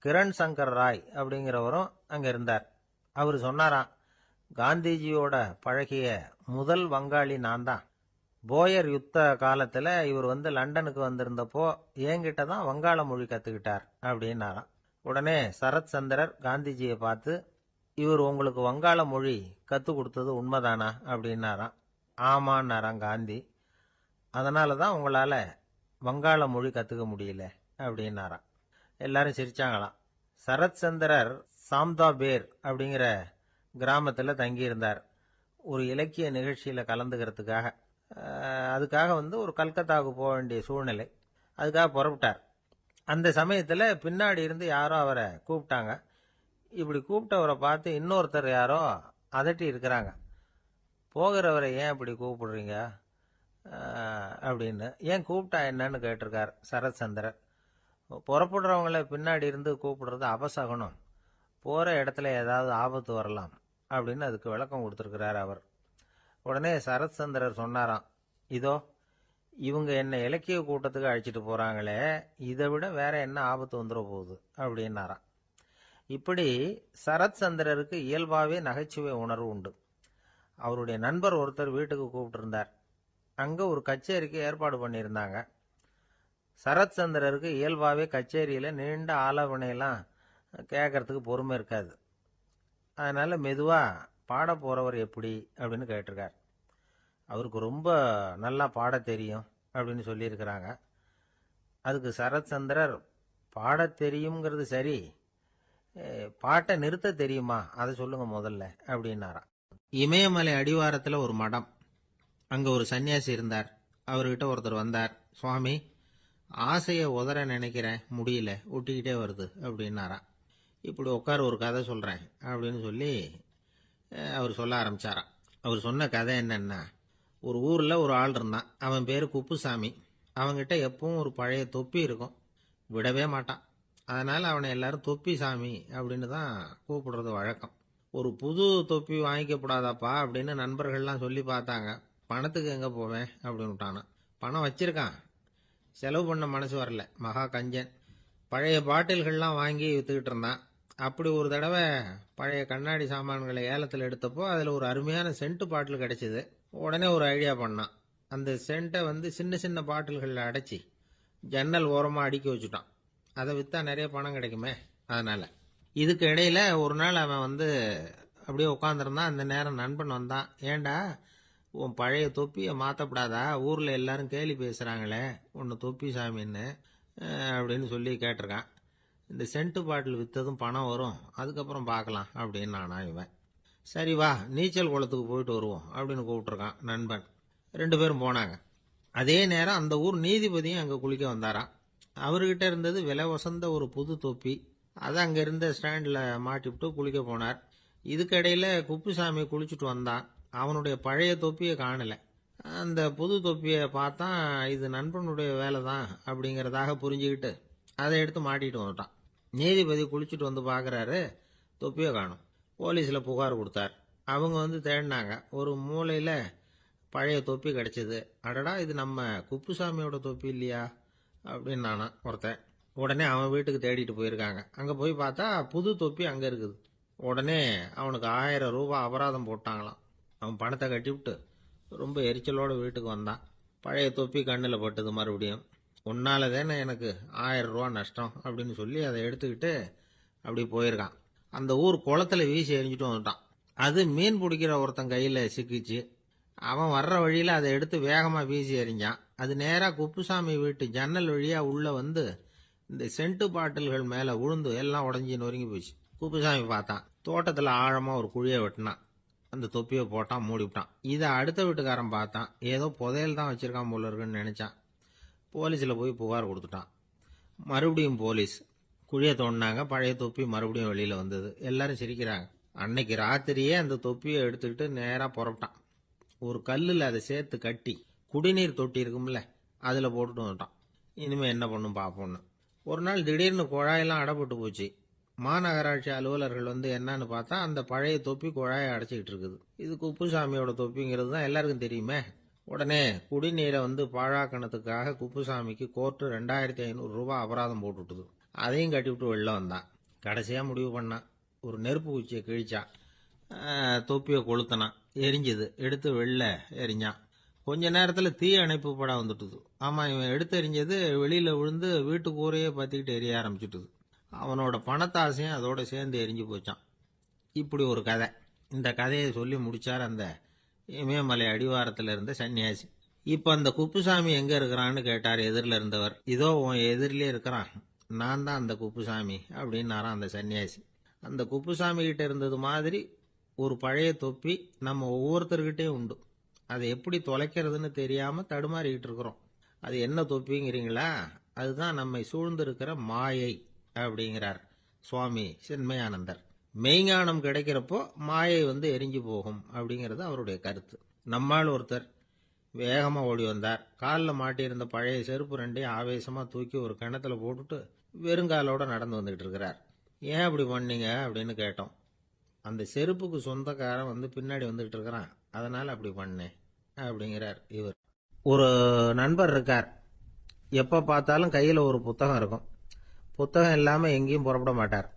கிரண் சங்கர் ராய் அப்படிங்கிறவரும் அங்க இருந்தார். அவர் சொன்னாராம், காந்திஜியோட பழகிய முதல் வங்காளி நான் தான். போயர் யுத்த காலத்துல இவர் லண்டனுக்கு வந்திருந்தப்போ என்கிட்ட தான் வங்காள மொழி கத்துக்கிட்டார் அப்படின்னாராம். உடனே சரத் சந்திரர் காந்திஜியை பார்த்து, இவர் உங்களுக்கு வங்காள மொழி கத்து கொடுத்தது உண்மைதானா அப்படின்னாராம். ஆமான்னாராம் காந்தி. அதனால தான் உங்களால வங்காள மொழி கத்துக்க முடியல அப்படின்னாராம். எல்லாரும் சிரிச்சாங்களாம். சரத் சந்திரர் சாம்தாபேர் அப்படிங்கிற கிராமத்தில் தங்கியிருந்தார் ஒரு இலக்கிய நிகழ்ச்சியில் கலந்துக்கிறதுக்காக. அதுக்காக ஒரு கல்கத்தாவுக்கு போக வேண்டிய சூழ்நிலை. அதுக்காக புறப்பட்டார். அந்த சமயத்தில் பின்னாடி இருந்து யாரோ அவரை கூப்பிட்டாங்க. இப்படி கூப்பிட்டவரை பார்த்து இன்னொருத்தர் யாரோ அதட்டி இருக்கிறாங்க. போகிறவரை ஏன் இப்படி கூப்பிடுறீங்க அப்படின்னு. ஏன் கூப்பிட்டா என்னன்னு கேட்டிருக்கார் சரத் சந்திரர். புறப்படுறவங்கள பின்னாடி இருந்து கூப்பிடுறது அபசகனம், போற இடத்துல ஏதாவது ஆபத்து வரலாம் அப்படின்னு அதுக்கு விளக்கம் கொடுத்திருக்கிறார் அவர். உடனே சரத் சந்திரர் சொன்னாராம், இதோ இவங்க என்ன இலக்கிய கூட்டத்துக்கு அழைச்சிட்டு போறாங்களே, இதை விட வேற என்ன ஆபத்து வந்துட போகுது அப்படின்னாராம். இப்படி சரத் சந்திரருக்கு இயல்பாவே நகைச்சுவை உணர்வு உண்டு. அவருடைய நண்பர் ஒருத்தர் வீட்டுக்கு கூப்பிட்டு இருந்தார். அங்க ஒரு கச்சேரிக்கு ஏற்பாடு பண்ணியிருந்தாங்க. சரத் சந்திரருக்கு இயல்பாவே கச்சேரியில நீண்ட ஆலோசனையெல்லாம் கேட்கறதுக்கு பொறுமை இருக்காது. அதனால மெதுவா பாட போறவர் எப்படி அப்படின்னு கேட்டிருக்கார். அவருக்கு ரொம்ப நல்லா பாட தெரியும் அப்படின்னு சொல்லியிருக்கிறாங்க. அதுக்கு சரத் சந்திரர், பாட தெரியுங்கிறது சரி, பாட்டை நிறுத்த தெரியுமா அதை சொல்லுங்க முதல்ல அப்படின்னாராம். இமயமலை அடிவாரத்துல ஒரு மடம். அங்க ஒரு சன்னியாசி இருந்தார். அவர்கிட்ட ஒருத்தர் வந்தார். சுவாமி, ஆசையை உதற நினைக்கிறேன், முடியல, ஒட்டிக்கிட்டே வருது அப்படின்னாராம். இப்படி உட்கார, ஒரு கதை சொல்றேன் அப்படின்னு சொல்லி அவர் சொல்ல ஆரம்பிச்சாராம். அவர் சொன்ன கதை என்னன்னா, ஒரு ஊர்ல ஒரு ஆள் இருந்தான். அவன் பேரு குப்புசாமி. அவன்கிட்ட எப்பவும் ஒரு பழைய தொப்பி இருக்கும், விடவே மாட்டான். அதனால அவனை எல்லாரும் தொப்பி சாமி அப்படின்னு தான் கூப்பிடுறது வழக்கம். ஒரு புது தொப்பி வாங்கிக்கப்படாதாப்பா அப்படின்னு நண்பர்கள்லாம் சொல்லி பார்த்தாங்க. பணத்துக்கு எங்க போவேன் அப்படின்னு விட்டானான். பணம் வச்சிருக்கான், செலவு பண்ண மனசு வரல, மகா கஞ்சன். பழைய பாட்டில்கள்லாம் வாங்கி வித்துக்கிட்டு இருந்தான். அப்படி ஒரு தடவை பழைய கண்ணாடி சாமான்களை ஏலத்தில் எடுத்தப்போ அதில் ஒரு அருமையான சென்ட் பாட்டில் கிடைச்சிது. உடனே ஒரு ஐடியா பண்ணான். அந்த சென்ட்டை சின்ன சின்ன பாட்டில்களில் அடைச்சி ஜன்னல் ஓரமாக அடுக்கி வச்சுட்டான். அதை விற்றா நிறைய பணம் கிடைக்குமே. அதனால இதுக்கு இடையில ஒரு நாள் அவன் அப்படியே உட்காந்துருந்தான். அந்த நேரம் நண்பன் வந்தான். ஏண்டா, உன் பழைய தொப்பியை மாற்றப்படாதா, ஊரில் எல்லாரும் கேலி பேசுகிறாங்களே உன்னை தொப்பி சாமின்னு அப்படின்னு சொல்லி கேட்டிருக்கான். இந்த சென்ட்டு பாட்டில் விற்றதும் பணம் வரும், அதுக்கப்புறம் பார்க்கலாம் அப்படின்னு நானா இவன். சரி வா, நீச்சல் குளத்துக்கு போயிட்டு வருவோம் அப்படின்னு கூப்பிட்டுருக்கான் நண்பன். 2 பேரும் போனாங்க. அதே நேரம் அந்த ஊர் நீதிபதியும் அங்க குளிக்க வந்தாராம். அவர்கிட்ட இருந்தது விலை உசந்த ஒரு புது தொப்பி. அதை அங்க இருந்த ஸ்டாண்ட்ல மாட்டிவிட்டு குளிக்க போனார். இதுக்கிடையில குப்புசாமி குளிச்சுட்டு வந்தான். அவனுடைய பழைய தொப்பியை காணல. அந்த புது தொப்பியை பார்த்தா இது நண்பனுடைய வேலை தான் அப்படிங்கறதாக புரிஞ்சுக்கிட்டு அதை எடுத்து மாட்டிட்டு வந்துட்டான். நீதிபதி குளிச்சுட்டு வந்து பாக்குறாரு, தொப்பியை காணும். போலீஸ்ல புகார் கொடுத்தார். அவங்க வந்து தேடினாங்க. ஒரு மூலையில பழைய தொப்பி கிடைச்சது. அடடா, இது நம்ம குப்புசாமியோட தொப்பி இல்லையா அப்படின்னு நானா ஒருத்தன். உடனே அவன் வீட்டுக்கு தேடிட்டு போயிருக்காங்க. அங்க போய் பார்த்தா புது தொப்பி அங்க இருக்குது. உடனே அவனுக்கு 1000 ரூபாய் அபராதம் போட்டாங்களாம். அவன் பணத்தை கட்டிவிட்டு ரொம்ப எரிச்சலோட வீட்டுக்கு வந்தான். பழைய தொப்பி கண்ணில் பட்டது. மறுபடியும் உன்னால தானே எனக்கு 1000 ரூபா நஷ்டம் அப்படின்னு சொல்லி அதை எடுத்துக்கிட்டு அப்படி போயிருக்கான். அந்த ஊர் குளத்துல வீசி எரிஞ்சிட்டு வந்துட்டான். அது மீன் பிடிக்கிற ஒருத்தன் கையில சிக்கிச்சு. அவன் வர்ற வழியில அதை எடுத்து வேகமா வீசி எறிஞ்சான். அது நேரா குப்புசாமி வீட்டு ஜன்னல் வழியா உள்ள வந்து இந்த சென்ட்டு பாட்டில்கள் மேல உழுந்து எல்லாம் உடஞ்சி நொறுங்கி போச்சு. குப்புசாமி பார்த்தான். தோட்டத்துல ஆழமா ஒரு குழியை வெட்டினான். அந்த தொப்பியை போட்டான், மூடிவிட்டான். இதை அடுத்த வீட்டுக்காரன் பார்த்தான். ஏதோ புதையல் தான் வச்சிருக்கான் போல இருக்குன்னு நினைச்சான். போலீஸ்ல போய் புகார் கொடுத்துட்டான். மறுபடியும் போலீஸ் குழியை தோண்டினாங்க. பழைய தொப்பி மறுபடியும் வெளியில வந்தது. எல்லாரும் சிரிக்கிறாங்க. அன்னைக்கு ராத்திரியே அந்த தொப்பியை எடுத்துக்கிட்டு நேரா புறப்பட்டான். ஒரு கல்லுல அதை சேர்த்து கட்டி குடிநீர் தொட்டி இருக்கும்ல, அதுல போட்டுட்டு வந்துட்டான். இனிமே என்ன பண்ணும் பாப்போம்னு. ஒரு நாள் திடீர்னு குழாயெல்லாம் அடைப்பட்டு போச்சு. மாநகராட்சி அலுவலர்கள் வந்து என்னன்னு பார்த்தா அந்த பழைய தொப்பி குழாயை அடைச்சிக்கிட்டு இருக்குது. இது குப்புசாமியோட தொப்பிங்கிறது தான் எல்லாருக்கும் தெரியுமே. உடனே குடிநீரை வந்து பாழாக்கணத்துக்காக குப்புசாமிக்கு கோர்ட்டு 2500 ரூபாய் அபராதம் போட்டுவிட்டது. அதையும் கட்டிவிட்டு வெளில வந்தான். கடைசியா முடிவு பண்ணான். ஒரு நெருப்பு குச்சியை கிழிச்சான். தொப்பியை கொளுத்தினான். எரிஞ்சது. எடுத்து வெளில எரிஞ்சான். கொஞ்ச நேரத்துல தீ அணைப்பு படம் வந்துட்டுது. ஆமா, இவன் எடுத்து எரிஞ்சது வெளியில விழுந்து வீட்டு கூரையே பத்திக்கிட்டு எரிய ஆரம்பிச்சுட்டுது. அவனோட பணத்தாசையும் அதோட சேர்ந்து எரிஞ்சு போச்சான். இப்படி ஒரு கதை. இந்த கதையை சொல்லி முடிச்சார் அந்த இமயமலை அடிவாரத்துல இருந்த சன்னியாசி. இப்ப அந்த குப்புசாமி எங்க இருக்கிறான்னு கேட்டார் எதிரில இருந்தவர். இதோ உன் எதிரிலே இருக்கிறான், நான் தான் அந்த குப்புசாமி அப்படின்னாராம் அந்த சன்னியாசி. அந்த குப்புசாமி கிட்ட இருந்தது மாதிரி ஒரு பழைய தொப்பி நம்ம ஒவ்வொருத்தர்கிட்டையும் உண்டு. அதை எப்படி தொலைக்கிறதுன்னு தெரியாம தடுமாறிக்கிட்டு இருக்கிறோம். அது என்ன தொப்பிங்கிறீங்களா? அதுதான் நம்மை சூழ்ந்திருக்கிற மாயை அப்படிங்கிறார் சுவாமி சின்மயானந்தர். மெய்ஞானம் கிடைக்கிறப்போ மாயை வந்து எரிஞ்சு போகும் அப்படிங்கிறது அவருடைய கருத்து. நம்மால் ஒருத்தர் வேகமா ஓடி வந்தார். காலில் மாட்டியிருந்த பழைய செருப்பு 2ஐயும் ஆவேசமா தூக்கி ஒரு கிணத்துல போட்டுட்டு வெறுங்காலோட நடந்து வந்துகிட்டு இருக்கிறார். ஏன் அப்படி பண்ணீங்க அப்படின்னு கேட்டோம். அந்த செருப்புக்கு சொந்தக்காரன் வந்து பின்னாடி வந்துகிட்டு இருக்கிறான், அதனால அப்படி பண்ணேன் அப்படிங்கிறார் இவர். ஒரு நண்பர் இருக்கார். எப்ப பார்த்தாலும் கையில ஒரு புத்தகம் இருக்கும். புத்தகம் இல்லாம எங்கேயும் புறப்பட மாட்டார்.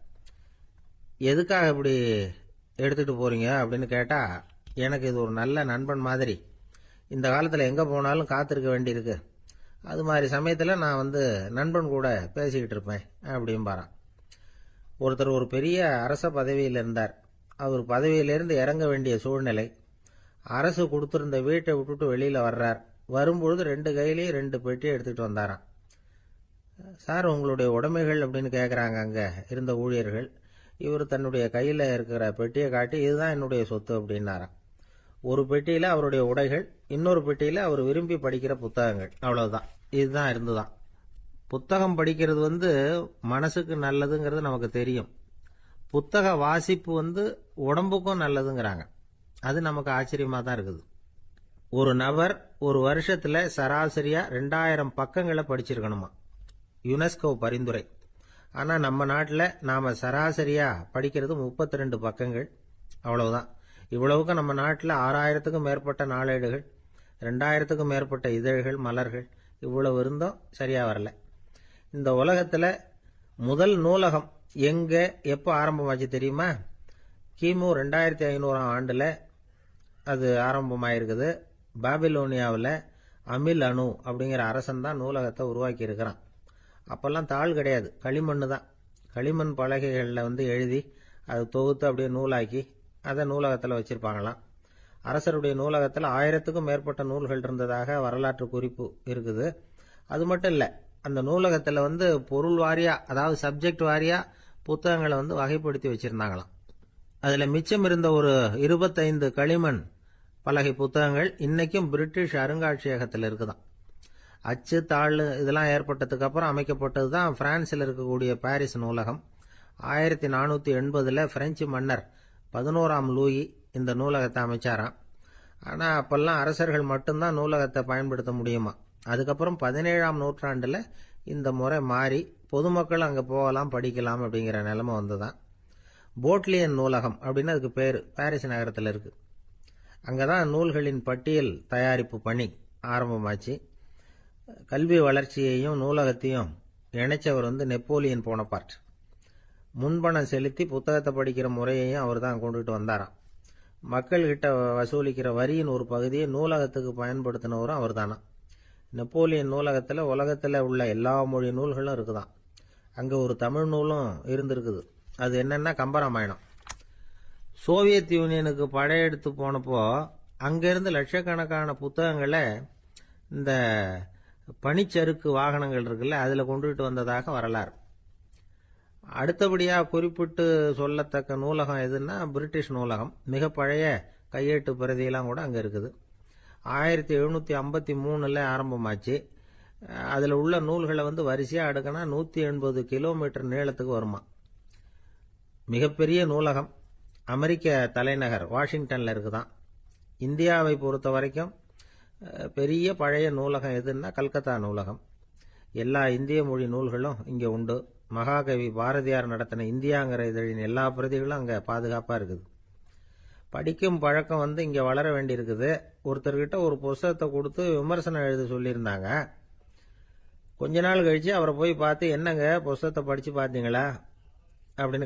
எதுக்காக இப்படி எடுத்துட்டு போறீங்க அப்படின்னு கேட்டா, எனக்கு இது ஒரு நல்ல நண்பன் மாதிரி. இந்த காலத்துல எங்க போனாலும் காத்திருக்க வேண்டியிருக்கு. அது மாதிரி சமயத்துல நான் வந்து நண்பன் கூட பேசிக்கிட்டு இருப்பேன் அப்படிம்பாரான். ஒருத்தர் ஒரு பெரிய அரச பதவியில் இருந்தார். அவர் பதவியிலிருந்து இறங்க வேண்டிய சூழ்நிலை. அரசு கொடுத்திருந்த வீட்டை விட்டுட்டு வெளியில வர்றார். வரும்பொழுது 2 கையிலையும் 2 பெட்டியை எடுத்துக்கிட்டு வந்தாராம். சார், உங்களுடைய உடைமைகள் அப்படின்னு கேட்கறாங்க அங்க இருந்த ஊழியர்கள். இவர் தன்னுடைய கையில இருக்கிற பெட்டியை காட்டி, இதுதான் என்னுடைய சொத்து அப்படின்னாராம். ஒரு பெட்டியில அவருடைய உடைகள், இன்னொரு பெட்டியில அவர் விரும்பி படிக்கிற புத்தகங்கள். அவ்வளவுதான். இதுதான் இருந்துதான். புத்தகம் படிக்கிறது வந்து மனசுக்கு நல்லதுங்கிறது நமக்கு தெரியும். புத்தக வாசிப்பு வந்து உடம்புக்கும் நல்லதுங்கிறாங்க. அது நமக்கு ஆச்சரியமா தான் இருக்குது. ஒரு நபர் ஒரு வருஷத்துல சராசரியா 2000 பக்கங்களை படிச்சிருக்கணுமா, யுனெஸ்கோ பரிந்துரை. ஆனா நம்ம நாட்டில் நாம சராசரியா படிக்கிறது 32 பக்கங்கள். அவ்வளவுதான். இவ்வளவுக்கு நம்ம நாட்டில் 6000த்துக்கும் மேற்பட்ட நாளேடுகள், 2000த்துக்கும் மேற்பட்ட இதழ்கள், மலர்கள், இவ்வளவு இருந்தும் சரியா வரல. இந்த உலகத்துல முதல் நூலகம் எங்க எப்ப ஆரம்பமாச்சு தெரியுமா? கிமு 2500ஆம் ஆண்டுல அது ஆரம்பமாயிருக்குது. பாபிலோனியாவில் அமில் அணு அப்படிங்கிற அரசன் தான் நூலகத்தை உருவாக்கி இருக்கிறான். அப்பெல்லாம் தாள் கிடையாது, களிமண் தான். களிமண் பலகைகளில் வந்து எழுதி அதை தொகுத்து அப்படியே நூலாக்கி அதை நூலகத்தில் வச்சிருப்பாங்களாம். அரசருடைய நூலகத்தில் 1000த்துக்கும் மேற்பட்ட நூல்கள் இருந்ததாக வரலாற்று குறிப்பு இருக்குது. அது மட்டும் இல்லை, அந்த நூலகத்தில் வந்து பொருள் வாரியா, அதாவது சப்ஜெக்ட் வாரியா புத்தகங்களை வந்து வகைப்படுத்தி வச்சிருந்தாங்களாம். அதுல மிச்சம் இருந்த ஒரு 25 களிமண் பலகை புத்தகங்கள் இன்னைக்கும் பிரிட்டிஷ் அருங்காட்சியகத்தில் இருக்குதான். அச்சு தாள் இதெல்லாம் ஏற்பட்டதுக்கு அப்புறம் அமைக்கப்பட்டது தான் பிரான்சில் இருக்கக்கூடிய பாரிஸ் நூலகம். 1480 பிரெஞ்சு மன்னர் 11ஆம் லூயி இந்த நூலகத்தை அமைச்சாராம். ஆனால் அப்பெல்லாம் அரசர்கள் மட்டும்தான் நூலகத்தை பயன்படுத்த முடியுமா. அதுக்கப்புறம் 17ஆம் நூற்றாண்டில் இந்த முறை மாறி பொதுமக்கள் அங்கே போகலாம், படிக்கலாம் அப்படிங்கிற நிலைமை வந்துதான். போட்லியன் நூலகம் அப்படின்னு அதுக்கு பேர் பாரிஸ் நகரத்தில் இருக்கு. அங்கே தான் நூல்களின் பட்டியல் தயாரிப்பு பணி ஆரம்பமாச்சு. கல்வி வளர்ச்சியையும் நூலகத்தையும் இணைச்சவர் நெப்போலியன் போனபார்ட். முன்பணம் செலுத்தி புத்தகத்தை படிக்கிற முறையையும் அவர் தான் கொண்டுட்டு வந்தாராம். மக்கள்கிட்ட வசூலிக்கிற வரியின் ஒரு பகுதியை நூலகத்துக்கு பயன்படுத்தினவரும் அவர் தானா. நெப்போலியன் நூலகத்தில் உலகத்தில் உள்ள எல்லா மொழி நூல்களும் இருக்குதான். அங்கே ஒரு தமிழ் நூலும் இருந்திருக்குது. அது என்னன்னா கம்பராமாயணம். சோவியத் யூனியனுக்கு படையெடுத்து போனப்போ அங்கிருந்து லட்சக்கணக்கான புத்தகங்களை இந்த பனிச்சறுக்கு வாகனங்கள் இருக்குல்ல அதில் கொண்டுகிட்டு வந்ததாக வரலாறு. அடுத்தபடியாக குறிப்பிட்டு சொல்லத்தக்க நூலகம் எதுன்னா பிரிட்டிஷ் நூலகம். மிக பழைய கையெழுத்து பிரதியெல்லாம் கூட அங்கே இருக்குது. 1753 ஆரம்பமாச்சு. அதில் உள்ள நூல்களை வரிசையாக அடுக்கினா 180 கிலோமீட்டர் நீளத்துக்கு வருமா. மிகப்பெரிய நூலகம் அமெரிக்க தலைநகர் வாஷிங்டனில் இருக்குதான். இந்தியாவை பொறுத்த வரைக்கும் பெரிய பழைய நூலகம் எதுன்னா கல்கத்தா நூலகம். எல்லா இந்திய மொழி நூல்களும் இங்கே உண்டு. மகாகவி பாரதியார் நடத்தின இந்தியாங்கிற இதழின் எல்லா பிரதிகளும் அங்கே பாதுகாப்பாக இருக்குது. படிக்கும் பழக்கம் இங்கே வளர வேண்டியிருக்குது. ஒருத்தர்கிட்ட ஒரு புஸ்தகத்தை கொடுத்து விமர்சனம் எழுத சொல்லியிருந்தாங்க. கொஞ்ச நாள் கழிச்சு அவரை போய் பார்த்து, என்னங்க புஸ்தகத்தை படித்து பார்த்தீங்களா அப்படின்னு